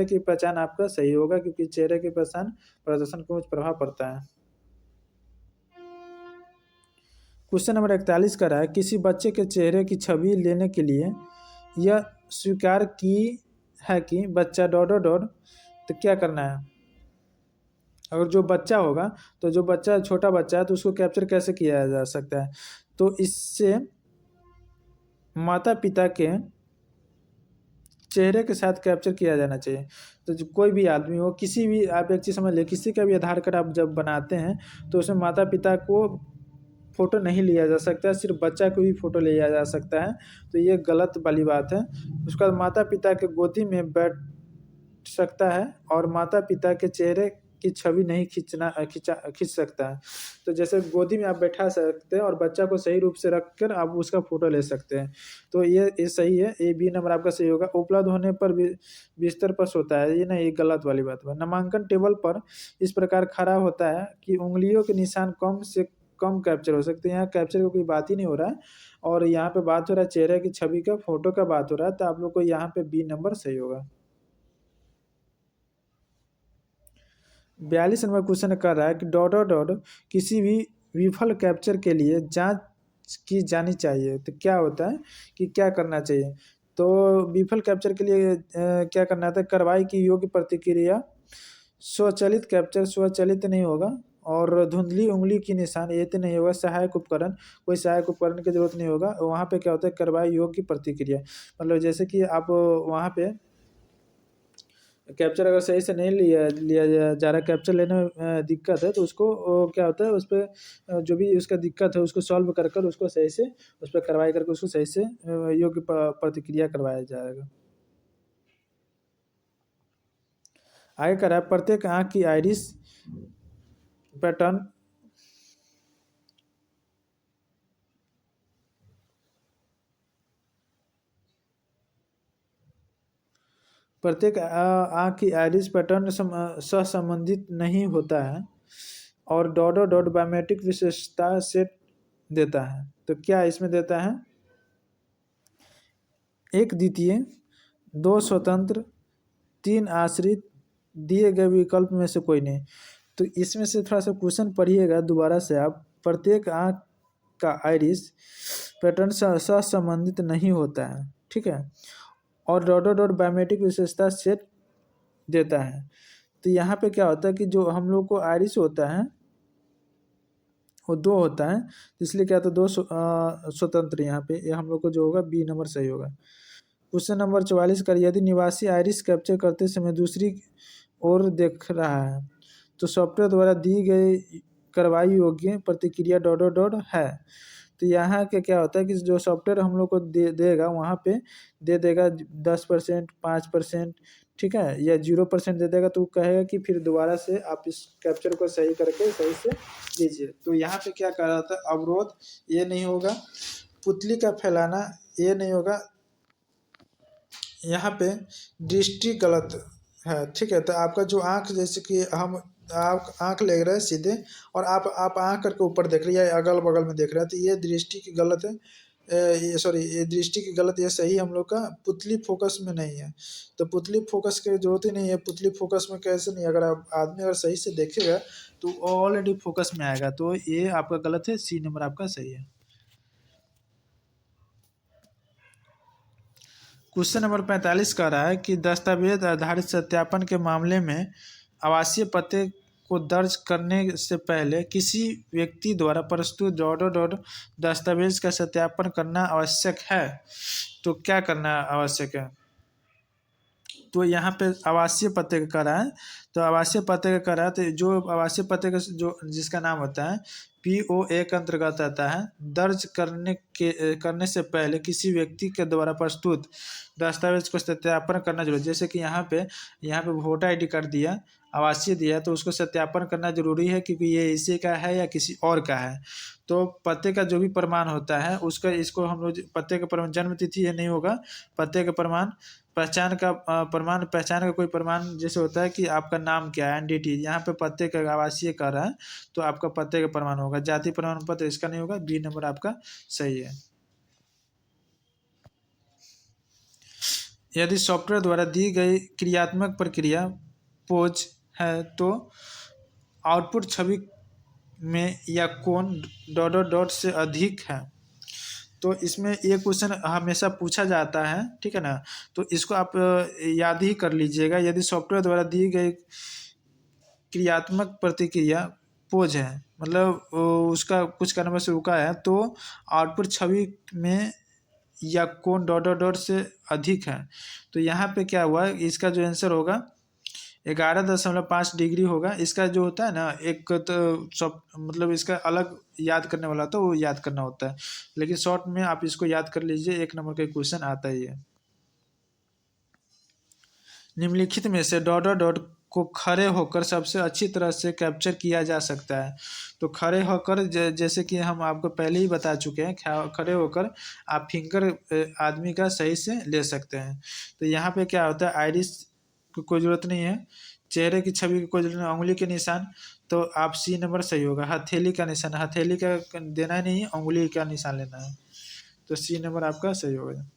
की पहचान आपका सही होगा, क्योंकि चेहरे की पहचान प्रदर्शन को कुछ प्रभाव पड़ता है। क्वेश्चन नंबर 41 का रहा है, किसी बच्चे के चेहरे की छवि लेने के लिए यह स्वीकार की है कि बच्चा डॉट डॉट डॉट, तो क्या करना है, अगर जो बच्चा होगा, तो जो बच्चा छोटा बच्चा है तो उसको कैप्चर कैसे किया जा सकता है। तो इससे माता पिता के चेहरे के साथ कैप्चर किया जाना चाहिए। तो जो कोई भी आदमी हो, किसी भी, आप एक चीज़ समझ ले, किसी का भी आधार कार्ड आप जब बनाते हैं तो उसमें माता पिता को फ़ोटो नहीं लिया जा सकता है, सिर्फ बच्चा को ही फ़ोटो लिया जा सकता है। तो ये गलत वाली बात है। उसका माता पिता के गोदी में बैठ सकता है और माता पिता के चेहरे की छवि नहीं खींच सकता है। तो जैसे गोदी में आप बैठा सकते हैं और बच्चा को सही रूप से रखकर आप उसका फोटो ले सकते हैं। तो ये सही है, ये बी नंबर आपका सही होगा। उपलब्ध होने पर भी बिस्तर पर सोता है, ये ना, ये गलत वाली बात है। नामांकन टेबल पर इस प्रकार खड़ा होता है कि उंगलियों के निशान कम से कम कैप्चर हो सकते हैं। यहाँ कैप्चर का कोई बात ही नहीं हो रहा है, और यहाँ पे बात हो रहा है चेहरे की छवि का, फोटो का बात हो रहा है, तो आप लोग को यहाँ पे बी नंबर सही होगा। 42 नंबर क्वेश्चन कर रहा है कि डॉट डॉट डॉट किसी भी विफल कैप्चर के लिए जांच की जानी चाहिए। तो क्या होता है कि क्या करना चाहिए? तो विफल कैप्चर के लिए क्या करना था? कार्रवाई की योग्य प्रतिक्रिया, स्वचालित कैप्चर, स्वचालित नहीं होगा, और धुंधली उंगली की निशान, ये तो नहीं होगा। सहायक उपकरण, कोई सहायक उपकरण की जरूरत नहीं होगा। वहाँ पे क्या होता है? कार्रवाई योग्य प्रतिक्रिया, मतलब जैसे कि आप वहाँ पे कैप्चर अगर सही से नहीं लिया लिया जा रहा, कैप्चर लेने में दिक्कत है, तो उसको क्या होता है, उस पर जो भी उसका दिक्कत है उसको सॉल्व कर कर उसको सही से उस पर कार्रवाई करके उसको सही से योग्य प्रतिक्रिया करवाया जाएगा। आगे करा है, प्रत्येक आंख की आइरिस पैटर्न प्रत्येक आंख की आइरिस पैटर्न सहसंबंधित नहीं होता है, और डॉट डॉट बायोमेट्रिक विशेषता सेट देता है। तो क्या इसमें देता है? एक द्वितीय, दो स्वतंत्र, तीन आश्रित, दिए गए विकल्प में से कोई नहीं। तो इसमें से थोड़ा सा क्वेश्चन पढ़िएगा दोबारा से आप। प्रत्येक आंख का आइरिस पैटर्न सहसंबंधित नहीं होता है, ठीक है, और डॉट डॉट बायोमेट्रिक विशेषता सेट देता है। तो यहाँ पे क्या होता है कि जो हम लोग को आइरिस होता है वो दो होता है, इसलिए क्या होता है, दो स्वतंत्र। यहाँ पे ये हम लोग को जो होगा बी नंबर सही होगा। क्वेश्चन नंबर 44 कर, यदि निवासी आइरिस कैप्चर करते समय दूसरी ओर देख रहा है तो सॉफ्टवेयर द्वारा दी गई कार्रवाई योग्य प्रतिक्रिया डॉट डॉट डॉट है। तो यहाँ के क्या होता है कि जो सॉफ्टवेयर हम लोग को देगा वहाँ पे दे देगा 10%, 5%, ठीक है, या 0% दे देगा, तो वो कहेगा कि फिर दोबारा से आप इस कैप्चर को सही करके सही से लीजिए। तो यहाँ पे क्या कह रहा था? अवरोध, ये नहीं होगा। पुतली का फैलाना, ये नहीं होगा। यहाँ पे दृष्टि गलत है, ठीक है। तो आपका जो आंख, जैसे कि हम आप आंख ले रहे हैं सीधे, और आप आंख करके ऊपर देख रहे हैं या अगल बगल में देख रहे हैं, तो ये दृष्टि की गलत है। ये सॉरी, ये दृष्टि की गलत, ये सही हम लोग का पुतली फोकस में नहीं है। तो पुतली फोकस की जरूरत ही नहीं है। पुतली फोकस में कैसे नहीं? अगर आप आदमी अगर सही से देखेगा तो ऑलरेडी फोकस में आएगा। तो ये आपका गलत है, सी नंबर आपका सही है। क्वेश्चन नंबर 45 कह रहा है कि दस्तावेज आधारित सत्यापन के मामले में आवासीय पते को दर्ज करने से पहले किसी व्यक्ति द्वारा प्रस्तुत डॉट डॉट दस्तावेज का सत्यापन करना आवश्यक है। तो क्या करना आवश्यक है? तो यहाँ पे आवासीय पते का कह रहा है। तो आवासीय पते का कह रहा है, तो जो आवासीय पते का जो जिसका नाम होता है POA के अंतर्गत आता है, दर्ज करने से पहले किसी व्यक्ति के द्वारा प्रस्तुत दस्तावेज को सत्यापन करना जरूरी। जैसे कि यहाँ पे वोटर ID कार्ड दिया, आवासीय दिया, तो उसको सत्यापन करना जरूरी है, क्योंकि ये इसी का है या किसी और का है। तो पते का जो भी प्रमाण होता है उसका, इसको हम लोग पते का प्रमाण, जन्म तिथि ये नहीं होगा। पते का प्रमाण, पहचान का प्रमाण, पहचान का कोई प्रमाण जैसे होता है कि आपका नाम क्या है, NDT, यहाँ पे पते का आवासीय कर रहा है तो आपका पते का प्रमाण होगा। जाति प्रमाण पत्र इसका नहीं होगा, बी नंबर आपका सही है। यदि सॉफ्टवेयर द्वारा दी गई क्रियात्मक प्रक्रिया पोज है तो आउटपुट छवि में या कोण डॉट डॉट डॉट से अधिक है। तो इसमें ये क्वेश्चन हमेशा पूछा जाता है, ठीक है ना। तो इसको आप याद ही कर लीजिएगा। यदि सॉफ्टवेयर द्वारा दी गई क्रियात्मक प्रतिक्रिया पोज है, मतलब उसका कुछ करने से रुका है, तो आउटपुट छवि में या कोण डॉट डॉट डॉट से अधिक है। तो यहाँ पे क्या हुआ, इसका जो आंसर होगा 11.5 डिग्री होगा। इसका जो होता है ना, एक तो सब मतलब इसका अलग याद करने वाला तो वो याद करना होता है, लेकिन शॉर्ट में आप इसको याद कर लीजिए, 1 नंबर का क्वेश्चन आता ही है। निम्नलिखित में से डॉट डॉट डॉट को खड़े होकर सबसे अच्छी तरह से कैप्चर किया जा सकता है। तो खड़े होकर जैसे कि हम आपको पहले ही बता चुके हैं, खड़े होकर आप फिंगर आदमी का सही से ले सकते हैं। तो यहाँ पे क्या होता है, आइरिस की कोई ज़रूरत नहीं है, चेहरे की छवि की कोई ज़रूरत नहीं, उंगली के निशान। तो आप सी नंबर सही होगा। हथेली का निशान, हथेली का देना नहीं है, उंगली का निशान लेना है। तो सी नंबर आपका सही होगा।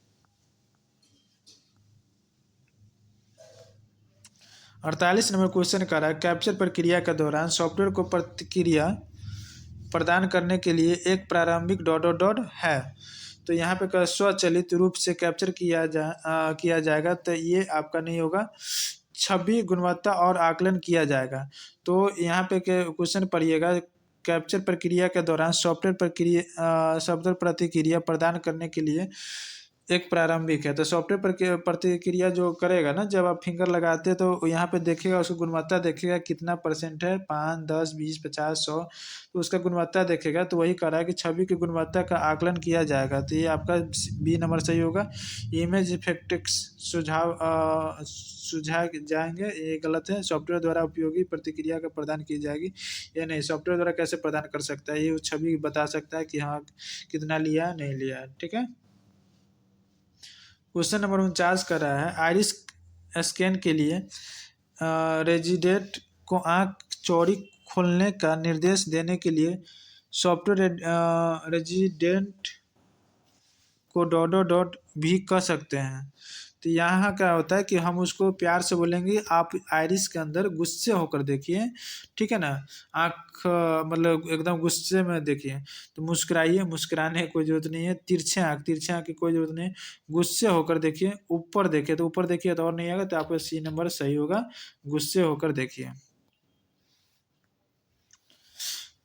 48 नंबर क्वेश्चन कर रहा है, कैप्चर प्रक्रिया के दौरान सॉफ्टवेयर को प्रतिक्रिया प्रदान करने के लिए एक प्रारंभिक डॉट डॉट डॉट है। तो यहाँ पे स्वचालित रूप से कैप्चर किया जाएगा, तो ये आपका नहीं होगा। छवि गुणवत्ता और आकलन किया जाएगा। तो यहाँ पे क्वेश्चन पढ़िएगा, कैप्चर प्रक्रिया के दौरान सॉफ्टवेयर प्रतिक्रिया प्रदान करने के लिए एक प्रारंभिक है। तो सॉफ्टवेयर प्रतिक्रिया जो करेगा ना, जब आप फिंगर लगाते हैं तो यहाँ पे देखेगा, उसकी गुणवत्ता देखेगा कितना परसेंट है, 5, 10, 20, 50, 100। तो उसका गुणवत्ता देखेगा। तो वही कह रहा है कि छवि की गुणवत्ता का आकलन किया जाएगा। तो ये आपका बी नंबर सही होगा। इमेज इफेक्ट्स सुझाए जाएंगे, ये गलत है। सॉफ्टवेयर द्वारा उपयोगी प्रतिक्रिया का प्रदान की जाएगी, ये नहीं। सॉफ्टवेयर द्वारा कैसे प्रदान कर सकता है, ये छवि बता सकता है कि हाँ कितना लिया नहीं लिया, ठीक है। क्वेश्चन नंबर 49 कर रहा है, आइरिस स्कैन के लिए रेजिडेंट को आंख चौड़ी खोलने का निर्देश देने के लिए software resident co dot dot dot भी कह सकते हैं। तो यहाँ क्या होता है कि हम उसको प्यार से बोलेंगे, आप आइरिस के अंदर गुस्से होकर देखिए, ठीक है ना। आँख मतलब एकदम गुस्से में देखिए। तो मुस्कुराइए, मुस्कुराने की कोई ज़रूरत नहीं है। तिरछे आँख की कोई ज़रूरत नहीं है। गुस्से होकर देखिए, ऊपर देखिए, तो ऊपर देखिए तो और नहीं आएगा। तो आपका सी नंबर सही होगा, गुस्से होकर देखिए।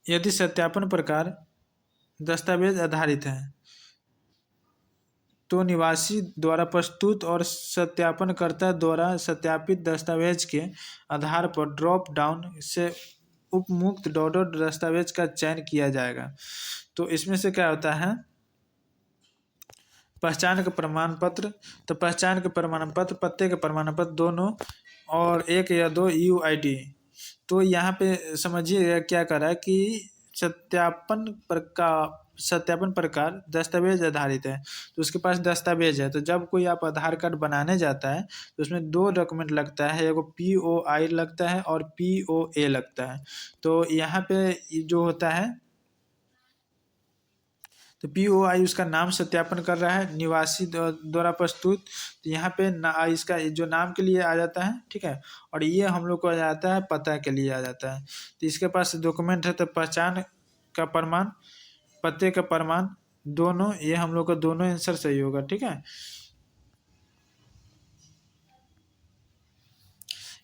यदि सत्यापन प्रकार दस्तावेज आधारित है तो निवासी द्वारा प्रस्तुत और सत्यापनकर्ता द्वारा सत्यापित दस्तावेज के आधार पर ड्रॉप डाउन से उपमुक्त डॉट डॉट दस्तावेज का चयन किया जाएगा। तो इसमें से क्या होता है, पहचान का प्रमाण पत्र। तो पहचान के प्रमाण पत्र, पते के प्रमाण पत्र दोनों, और 1 या 2 UID। तो यहाँ पे समझिए क्या कर रहा है कि सत्यापन प्रकार दस्तावेज आधारित है। तो उसके पास दस्तावेज है। तो जब कोई आप आधार कार्ड बनाने जाता है तो उसमें 2 डॉक्यूमेंट लगता है, एगो POI लगता है और POA लगता है। तो यहाँ पे जो होता है, तो POI उसका नाम सत्यापन कर रहा है, निवासी द्वारा प्रस्तुत। तो यहाँ पे इसका जो नाम के लिए आ जाता है, ठीक है। और ये हम लोग को आ जाता है पता के लिए आ जाता है। तो इसके पास डॉक्यूमेंट है, तो पहचान का प्रमाण, पते का प्रमाण दोनों, ये हम लोग का दोनों आंसर सही होगा, ठीक है।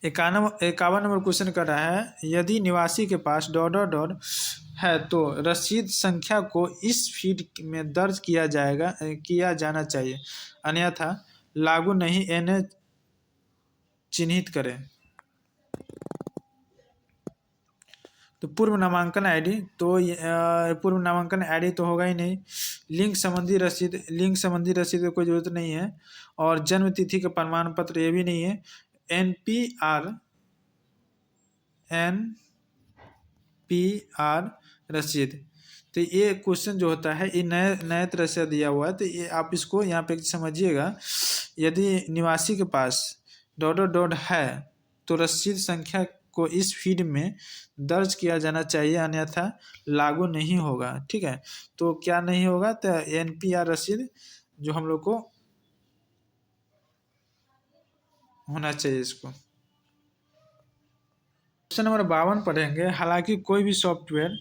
51 नंबर क्वेश्चन कर रहा है, यदि निवासी के पास डॉट डॉट डॉट है तो रसीद संख्या को इस फीड में दर्ज किया जाना चाहिए, अन्यथा लागू नहीं, इन्हें चिन्हित करें। तो पूर्व नामांकन आईडी, तो पूर्व नामांकन आईडी तो होगा ही नहीं। लिंक संबंधी रसीद की कोई ज़रूरत नहीं है। और जन्म तिथि का प्रमाण पत्र, ये भी नहीं है। NPR रसीद। तो ये क्वेश्चन जो होता है, ये नए तरह से दिया हुआ है। तो ये आप इसको यहाँ पे समझिएगा, यदि निवासी के पास डॉट डॉट डॉट है तो रसीद संख्या को इस फीड में दर्ज किया जाना चाहिए, अन्यथा लागू नहीं होगा, ठीक है। तो क्या नहीं होगा, तो NPR रसीद जो हम लोग को होना चाहिए इसको। क्वेश्चन नंबर 52 पढ़ेंगे, हालांकि कोई भी सॉफ्टवेयर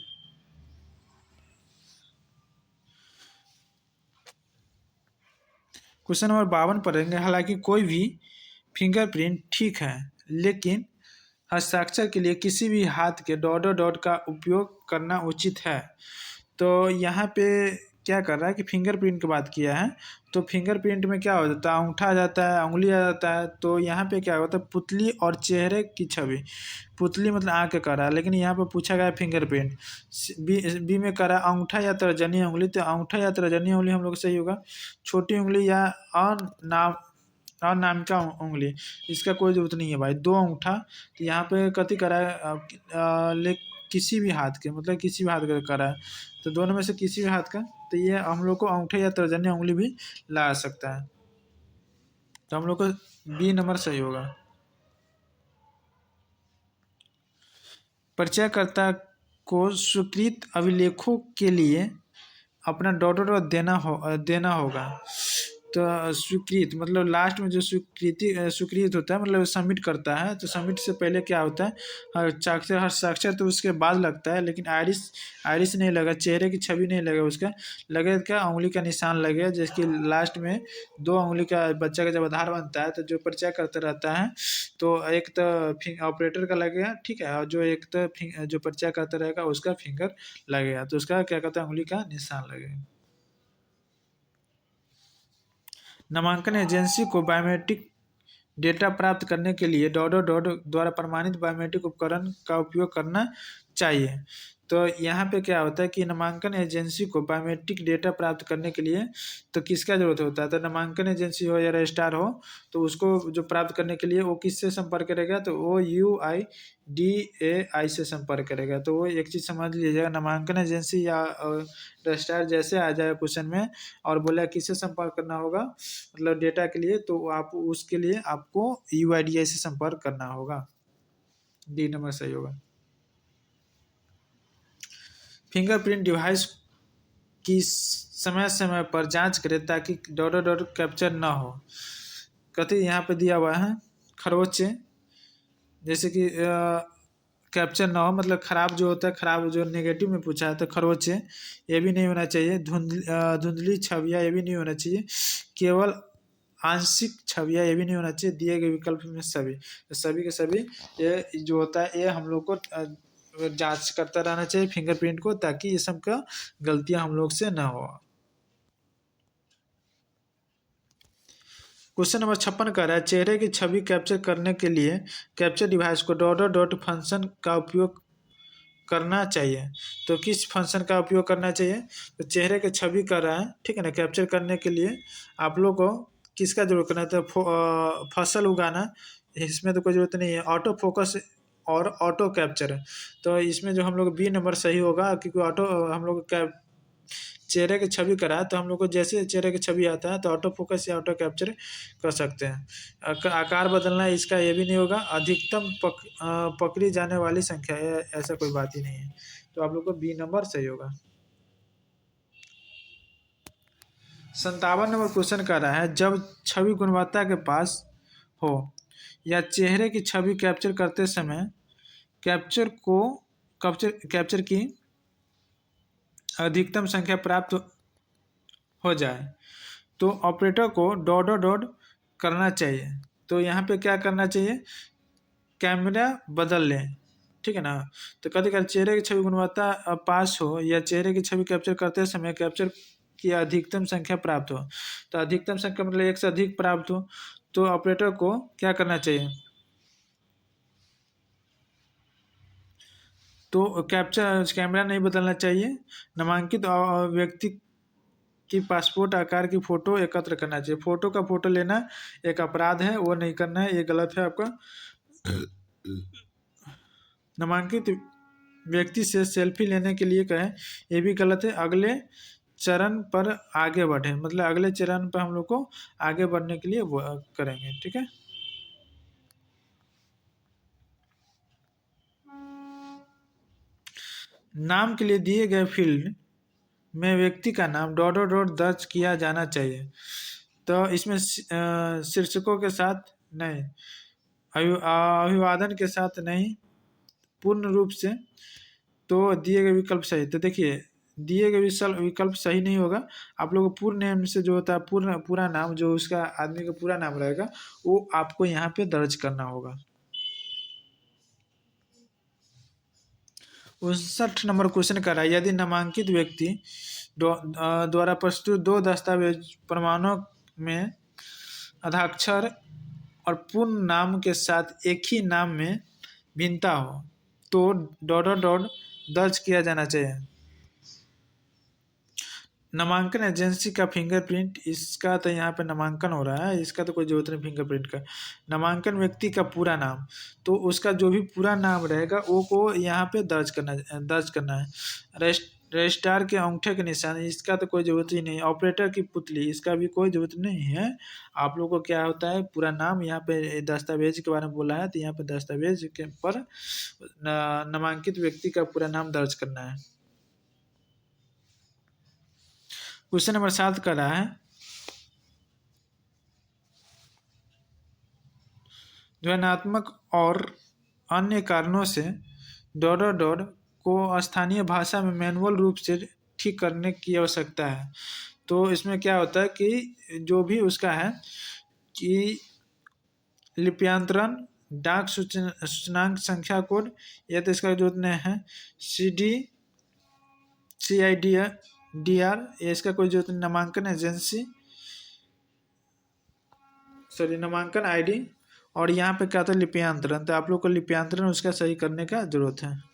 क्वेश्चन नंबर 52 पढ़ेंगे, हालांकि कोई भी फिंगरप्रिंट ठीक है, लेकिन हस्ताक्षर के लिए किसी भी हाथ के डॉट डॉट डॉट का उपयोग करना उचित है। तो यहाँ पे क्या कर रहा है कि फिंगरप्रिंट की बात किया है। तो फिंगरप्रिंट में क्या हो जाता है, अंगूठा आ जाता है, उंगली आ जाता है। तो यहाँ पे क्या होता है, पुतली और चेहरे की छवि। पुतली मतलब आँख कर रहा है, लेकिन यहाँ पे पूछा गया फिंगरप्रिंट। बी में करा अंगूठा या तर्जनी उंगली। तो अंगूठा या तर्जनी उंगली हम लोग सही होगा। छोटी उंगली या नाम और नामिका उंगली, इसका कोई जरूरत नहीं है भाई। दो अंगूठा, तो यहाँ पे कति करा है ले किसी भी हाथ के, मतलब किसी भी हाथ का करा है, तो दोनों में से किसी भी हाथ का, तो ये हम लोग को अंगूठे या तर्जनी उंगली भी लगा सकता है। तो हम लोग को बी नंबर सही होगा। परिचयकर्ता को स्वीकृत अभिलेखों के लिए अपना डॉट डॉट देना होगा। तो स्वीकृत मतलब लास्ट में जो स्वीकृत होता है, मतलब सबमिट करता है, तो सबमिट से पहले क्या होता है, हस्ताक्षर तो उसके बाद लगता है, लेकिन आइरिस आइरिस नहीं लगा, चेहरे की छवि नहीं लगा, उसका लगे क्या, उंगली का निशान लगे, जिसकी लास्ट में दो उंगली का बच्चा का जब आधार बनता है, तो जो परिचय करता रहता है, तो एक तो ऑपरेटर का लगेगा, ठीक है, और जो एक तो जो परिचय करता रहेगा उसका फिंगर लगेगा, तो उसका क्या कहता है, उंगली का निशान लगेगा। नामांकन एजेंसी को बायोमेट्रिक डेटा प्राप्त करने के लिए डॉडो डॉट द्वारा प्रमाणित बायोमेट्रिक उपकरण का उपयोग करना चाहिए। तो यहाँ पे क्या होता है कि नामांकन एजेंसी को बायोमेट्रिक डेटा प्राप्त करने के लिए तो किसका जरूरत होता है, तो नामांकन एजेंसी हो या रजिस्ट्रार हो, तो उसको जो प्राप्त करने के लिए वो किससे संपर्क करेगा, तो वो UIDAI से संपर्क करेगा। तो वो एक चीज़ समझ लीजिएगा, नामांकन एजेंसी या रजिस्ट्रार जैसे आ जाए क्वेश्चन में और बोला किससे संपर्क करना होगा, मतलब डेटा के लिए, तो आप उसके लिए आपको UIDAI से संपर्क करना होगा। डी नंबर सही होगा। फिंगरप्रिंट डिवाइस की समय समय पर जांच करें ताकि डॉट डॉट कैप्चर ना हो। कहते यहाँ पे दिया हुआ है खरोचे, जैसे कि कैप्चर ना हो, मतलब खराब जो होता है, खराब जो नेगेटिव में पूछा है, तो खरोचे ये भी नहीं होना चाहिए, धुंधली छवियाँ ये भी नहीं होना चाहिए, केवल आंशिक छवियाँ ये भी नहीं होना चाहिए, दिए गए विकल्प में सभी, तो सभी के सभी ये जो होता है, ये हम लोग को जांच करता रहना चाहिए फिंगरप्रिंट को, ताकि ये सब का गलतियां हम लोग से ना हो। क्वेश्चन नंबर 56 कह रहा है चेहरे की छवि कैप्चर करने के लिए capture device co dot dot function का उपयोग करना चाहिए। तो किस फंक्शन का उपयोग करना चाहिए, तो चेहरे की छवि कर रहा है, ठीक है ना, कैप्चर करने के लिए आप लोग को किसका जरूरत करना है, तो फसल उगाना, इसमें तो कोई ज़रूरत नहीं है, ऑटो फोकस और ऑटो कैप्चर है। तो इसमें जो हम लोग बी नंबर सही होगा, क्योंकि ऑटो हम लोग चेहरे की छवि करा, तो हम लोग को जैसे चेहरे की छवि आता है तो ऑटो फोकस या ऑटो कैप्चर कर सकते हैं। आकार बदलना इसका ये भी नहीं होगा, अधिकतम पकड़ी जाने वाली संख्या है, ऐसा कोई बात ही नहीं है। तो आप लोग को बी नंबर सही होगा। 57 नंबर क्वेश्चन कर रहा है जब छवि गुणवत्ता के पास हो या चेहरे की छवि कैप्चर करते समय कैप्चर की अधिकतम संख्या प्राप्त हो जाए तो operator co dot dot dot करना चाहिए। तो यहाँ पे क्या करना चाहिए, कैमरा बदल लें, ठीक है ना। तो कभी कभी चेहरे की छवि गुणवत्ता पास हो या चेहरे की छवि कैप्चर करते समय कैप्चर की अधिकतम संख्या प्राप्त हो, तो अधिकतम संख्या मतलब एक से अधिक प्राप्त हो, तो ऑपरेटर को क्या करना चाहिए, तो कैमरा नहीं बदलना चाहिए, नामांकित व्यक्ति की पासपोर्ट आकार की फ़ोटो एकत्र करना चाहिए। फ़ोटो का फ़ोटो लेना एक अपराध है, वो नहीं करना है, ये गलत है आपका। नामांकित व्यक्ति से सेल्फी लेने के लिए कहें, ये भी गलत है। अगले चरण पर आगे बढ़े, मतलब अगले चरण पर हम लोग को आगे बढ़ने के लिए वो करेंगे, ठीक है। नाम के लिए दिए गए फील्ड में व्यक्ति का नाम डॉट डॉट डॉट दर्ज किया जाना चाहिए। तो इसमें शीर्षकों के साथ नहीं, अभिवादन के साथ नहीं, पूर्ण रूप से, तो दिए गए विकल्प सही। तो देखिए दिए गए विकल्प सही नहीं होगा, आप लोगों को पूर्ण नेम से जो होता है पूरा नाम, जो उसका आदमी का पूरा नाम रहेगा वो आपको यहाँ पे दर्ज करना होगा। 59 नंबर क्वेश्चन कर रहा है यदि नामांकित व्यक्ति द्वारा प्रस्तुत दो दस्तावेज प्रमाणों में हस्ताक्षर और पूर्ण नाम के साथ एक ही नाम में भिन्नता हो तो डॉट डॉट डॉट दर्ज किया जाना चाहिए। नामांकन एजेंसी का फिंगरप्रिंट, इसका तो यहाँ पे नामांकन हो रहा है, इसका तो कोई जरूरत नहीं फिंगरप्रिंट का। नामांकन व्यक्ति का पूरा नाम, तो उसका जो भी पूरा नाम रहेगा वो को यहाँ पे दर्ज करना है। रजिस्ट्रार के अंगूठे के निशान, इसका तो कोई जरूरत ही नहीं। ऑपरेटर की पुतली, इसका भी कोई जरूरत नहीं है। आप लोगों को क्या होता है, पूरा नाम, यहाँ पे दस्तावेज के बारे में बोला है तो यहाँ पे दस्तावेज के पर नामांकित व्यक्ति का पूरा नाम दर्ज करना है। क्वेश्चन नंबर 7 कर रहा है, ध्वन्यात्मक और अन्य कारणों से डॉट को स्थानीय भाषा में मैनुअल रूप से ठीक करने की आवश्यकता है। तो इसमें क्या होता है कि जो भी उसका है कि लिप्यांतरण, डाक सूचनांक संख्या कोड, या तो इसका जरूरत नहीं है। CIDR, ये इसका कोई जरूरत नहीं। नामांकन एजेंसी, सॉरी नामांकन आईडी, और यहाँ पे क्या था लिप्यांतरण, तो आप लोग को लिप्यांतरण उसका सही करने का जरूरत है।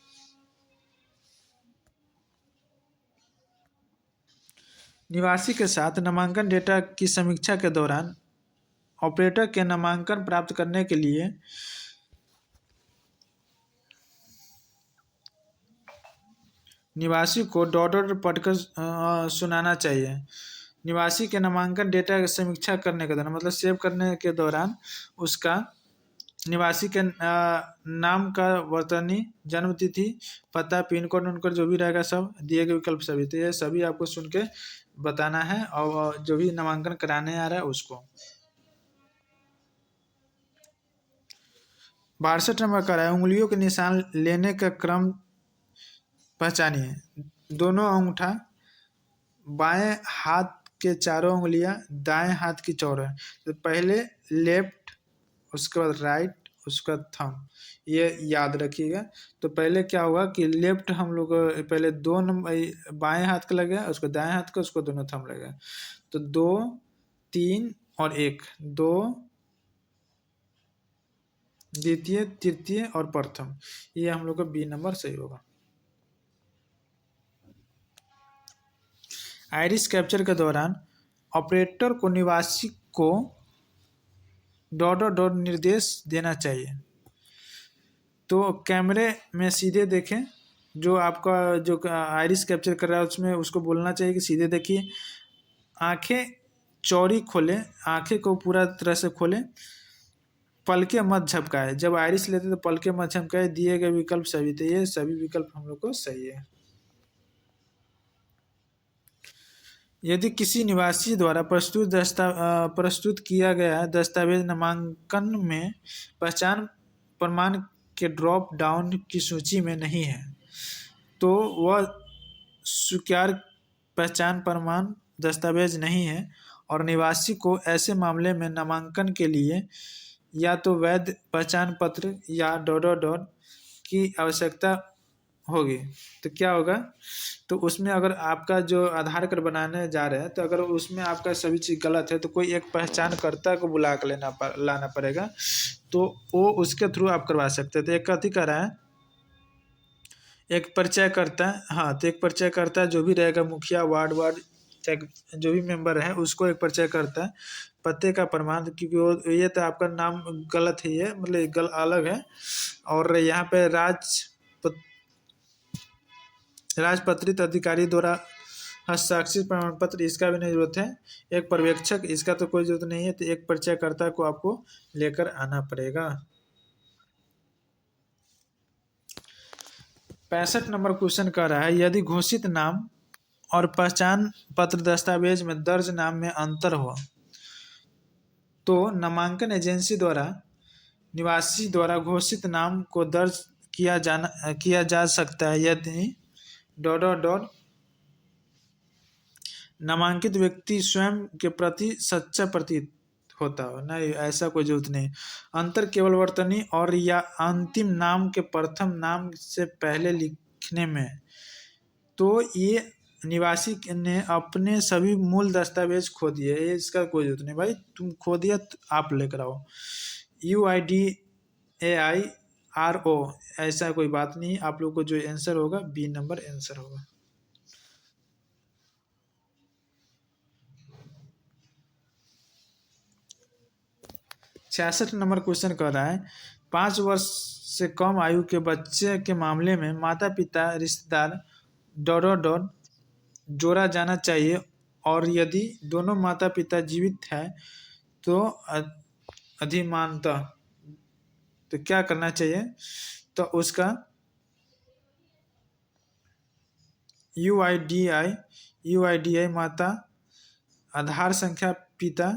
निवासी के साथ नामांकन डेटा की समीक्षा के दौरान ऑपरेटर के नामांकन प्राप्त करने के लिए निवासी को डॉट पढ़कर सुनाना चाहिए। निवासी के नामांकन डेटा की समीक्षा करने के दौरान, मतलब सेव करने के दौरान, उसका निवासी के नाम का वर्तनी, जन्म तिथि, पता, पिन कोड, उनका जो भी रहेगा सब, दिए गए विकल्प सभी, तो ये सभी आपको सुन के बताना है, और जो भी नामांकन कराने आ रहा है उसको। 62 नंबर का है, उंगलियों के निशान लेने का क्रम पहचानिए। दोनों अंगूठा, बाएं हाथ के चारों उंगलियां, दाएं हाथ की चौड़ाई। तो पहले लेफ्ट, उसके बाद राइट, उसका थंब, ये याद रखिएगा। तो पहले क्या होगा कि लेफ्ट हम लोग पहले 2 नंबर बाएं हाथ का लगेगा, उसको दाएं हाथ का, उसको दोनों थंब लगेगा। तो 2, 3 और 1, 2, द्वितीय, तृतीय और प्रथम, ये हम लोग का बी नंबर सही होगा। आइरिस कैप्चर के दौरान ऑपरेटर को निवासी को डॉट निर्देश देना चाहिए। तो कैमरे में सीधे देखें, जो आपका जो आइरिस कैप्चर कर रहा है उसमें उसको बोलना चाहिए कि सीधे देखिए। आंखें चौड़ी खोलें, आंखें को पूरा तरह से खोलें, पलके मत झपकाए। जब आइरिस लेते तो पलके मत झपकाए। दिए गए विकल्प सभी, तो ये सभी विकल्प हम लोग को सही है। यदि किसी निवासी द्वारा प्रस्तुत किया गया दस्तावेज नामांकन में पहचान प्रमाण के ड्रॉप डाउन की सूची में नहीं है, तो वह स्वीकार पहचान प्रमाण दस्तावेज नहीं है, और निवासी को ऐसे मामले में नामांकन के लिए या तो वैध पहचान पत्र या डॉट की आवश्यकता होगी। तो क्या होगा, तो उसमें अगर आपका जो आधार कार्ड बनाने जा रहे हैं, तो अगर उसमें आपका सभी चीज़ गलत है तो कोई एक पहचानकर्ता को बुला कर लाना पड़ेगा, तो वो उसके थ्रू आप करवा सकते हैं। तो एक कथी कर रहा है, एक परिचय करता है, हाँ, तो एक परिचय करता है जो भी रहेगा, मुखिया, वार्ड जो भी मेंबर है उसको एक परिचय करता है। पते का प्रमाण, क्योंकि वो ये तो आपका नाम गलत ही है, मतलब अलग है। और यहाँ पे राजपत्रित अधिकारी द्वारा हस्ताक्षरित प्रमाण पत्र, इसका भी नहीं जरूरत है। एक पर्यवेक्षक, इसका तो कोई जरूरत नहीं है। तो एक परिचयकर्ता को आपको लेकर आना पड़ेगा। 65 नंबर क्वेश्चन कह रहा है, यदि घोषित नाम और पहचान पत्र दस्तावेज में दर्ज नाम में अंतर हो तो नामांकन एजेंसी द्वारा निवासी द्वारा घोषित नाम को दर्ज किया जा सकता है यदि डॉट नामांकित व्यक्ति स्वयं के प्रति सच्चा प्रतीत होता हो। नहीं, ऐसा कोई जरूरत नहीं। अंतर केवल वर्तनी और या अंतिम नाम के प्रथम नाम से पहले लिखने में, तो ये निवासी ने अपने सभी मूल दस्तावेज खो दिए, इसका कोई जरूरत नहीं। भाई तुम खो दिया तो आप लेकर आओ। UIDAIRO, ऐसा कोई बात नहीं। आप लोग को जो आंसर होगा बी नंबर आंसर होगा। 66 नंबर क्वेश्चन कह रहा है 5 वर्ष से कम आयु के बच्चे के मामले में माता पिता रिश्तेदार डॉट डॉट जोड़ा जाना चाहिए और यदि दोनों माता पिता जीवित हैं तो अधिमानतः तो क्या करना चाहिए, तो उसका UIDI माता, आधार संख्या पिता,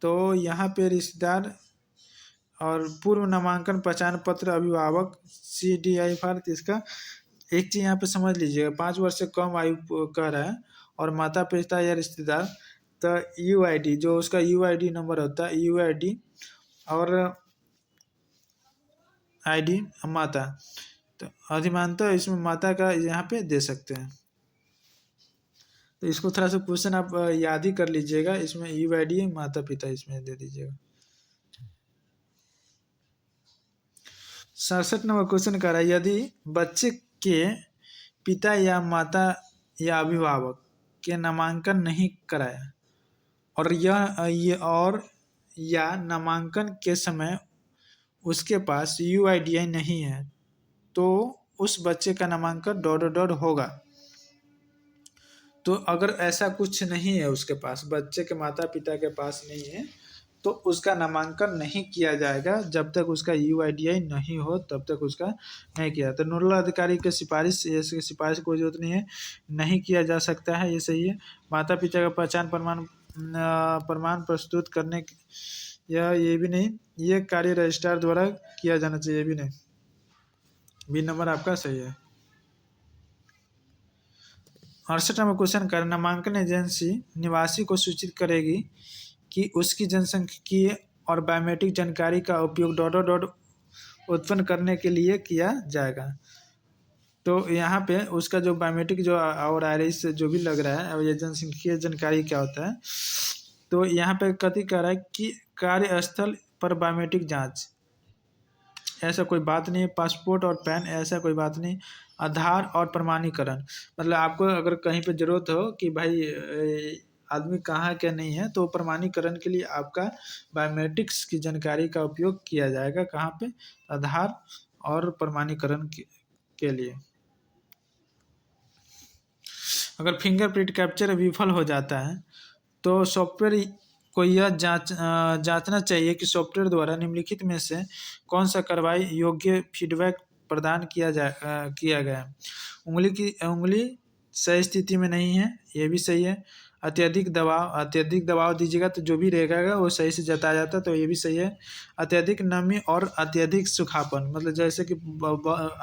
तो यहाँ पे रिश्तेदार और पूर्व नामांकन पहचान पत्र अभिभावक CDI फर्क। इसका एक चीज़ यहाँ पे समझ लीजिएगा, 5 वर्ष से कम आयु कह रहा है और माता पिता या रिश्तेदार, तो UID जो उसका UID नंबर होता है, UID और ID माता, तो अधिमानतः इसमें माता का यहाँ पे दे सकते हैं। तो इसको थोड़ा सा क्वेश्चन आप याद ही कर लीजिएगा, इसमें UID माता पिता इसमें दे दीजिएगा। 67 नंबर क्वेश्चन कर रहा है यदि बच्चे के पिता या माता या अभिभावक के नामांकन नहीं कराया और या नामांकन के समय उसके पास UIDI नहीं है तो उस बच्चे का नामांकन डॉट डॉट होगा। तो अगर ऐसा कुछ नहीं है उसके पास, बच्चे के माता पिता के पास नहीं है, तो उसका नामांकन नहीं किया जाएगा जब तक उसका UIDI नहीं हो, तब तक उसका नहीं किया। तो नोडल अधिकारी की सिफारिश, ऐसी सिफारिश कोई जरूरत नहीं किया जा सकता है, ये सही है। माता पिता का पहचान प्रमाण प्रस्तुत करने ये भी नहीं, ये कार्य रजिस्ट्रार द्वारा किया जाना चाहिए, भी नहीं। बी नंबर आपका सही है। 68 नंबर क्वेश्चन कर नामांकन एजेंसी निवासी को सूचित करेगी कि उसकी जनसांख्यिकीय और बायोमेट्रिक जानकारी का उपयोग डॉट डॉट उत्पन्न करने के लिए किया जाएगा। तो यहाँ पे उसका जो बायोमेट्रिक जो और आईरिस जो भी लग रहा है और ये जनसांख्यिकीय जानकारी क्या होता है, तो यहाँ पे कथी कह रहा है कि कार्यस्थल पर बायोमेट्रिक जांच, ऐसा कोई बात नहीं है। पासपोर्ट और पैन, ऐसा कोई बात नहीं। आधार और प्रमाणीकरण, मतलब आपको अगर कहीं पे ज़रूरत हो कि भाई आदमी कहाँ क्या नहीं है, तो प्रमाणीकरण के लिए आपका बायोमेट्रिक्स की जानकारी का उपयोग किया जाएगा। कहाँ पे? आधार और प्रमाणीकरण के लिए। अगर फिंगरप्रिंट कैप्चर विफल हो जाता है तो सॉफ्टवेयर को यह जांचना चाहिए कि सॉफ्टवेयर द्वारा निम्नलिखित में से कौन सा कार्रवाई योग्य फीडबैक प्रदान किया गया। उंगली सही स्थिति में नहीं है, ये भी सही है। अत्यधिक दबाव दीजिएगा तो जो भी रहेगा वो सही से जताया जाता है, तो ये भी सही है। अत्यधिक नमी और अत्यधिक सूखापन, मतलब जैसे कि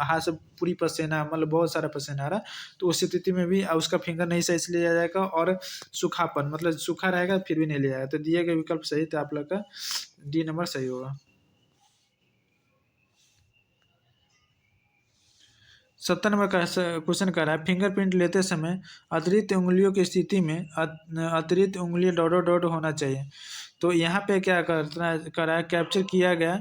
हाथ से पूरी पसीना, मतलब बहुत सारा पसीना आ रहा, तो उस स्थिति में भी उसका फिंगर नहीं सही से लिया जाएगा। और सूखापन, मतलब सूखा रहेगा फिर भी नहीं लिया जाएगा। तो दिए गए विकल्प सही, तो आप लोग का डी नंबर सही होगा। 70 नंबर का क्वेश्चन कर रहा है फिंगरप्रिंट लेते समय अतिरिक्त उंगलियों की स्थिति में अतिरिक्त उंगली डॉट डॉट होना चाहिए। तो यहाँ पे क्या कर रहा है, कैप्चर किया गया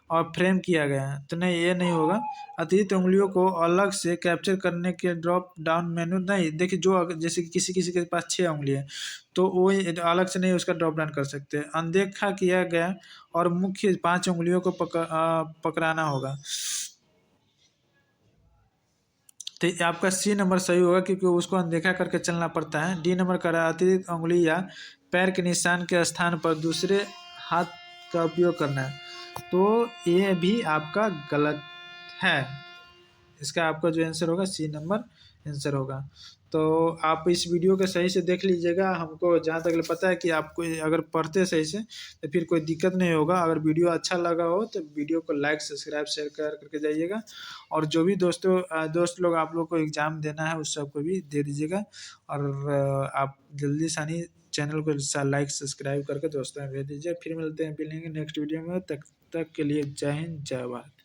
और फ्रेम किया गया है, तो नहीं, ये नहीं होगा। अतिरिक्त उंगलियों को अलग से कैप्चर करने के ड्रॉप डाउन मेनू नहीं, देखिए जो जैसे कि किसी के पास 6 उंगली है तो वो अलग से नहीं उसका ड्रॉप डाउन कर सकते। अनदेखा किया गया और मुख्य 5 उंगलियों को पकड़ाना होगा, तो आपका सी नंबर सही होगा क्योंकि उसको अनदेखा करके चलना पड़ता है। डी नंबर का अतिरिक्त उंगली या पैर के निशान के स्थान पर दूसरे हाथ का उपयोग करना है, तो ये भी आपका गलत है। इसका आपका जो आंसर होगा सी नंबर आंसर होगा। तो आप इस वीडियो को सही से देख लीजिएगा। हमको जहाँ तक पता है कि आपको अगर पढ़ते सही से तो फिर कोई दिक्कत नहीं होगा। अगर वीडियो अच्छा लगा हो तो वीडियो को लाइक सब्सक्राइब शेयर करके जाइएगा। और जो भी दोस्त लोग आप लोग को एग्ज़ाम देना है उस सबको भी दे दीजिएगा। और आप जल्दी सानी चैनल को लाइक सब्सक्राइब करके दोस्तों में भेज दीजिए। फिर मिलते हैं, मिलेंगे नेक्स्ट वीडियो में। तक के लिए जय हिंद, जय भारत।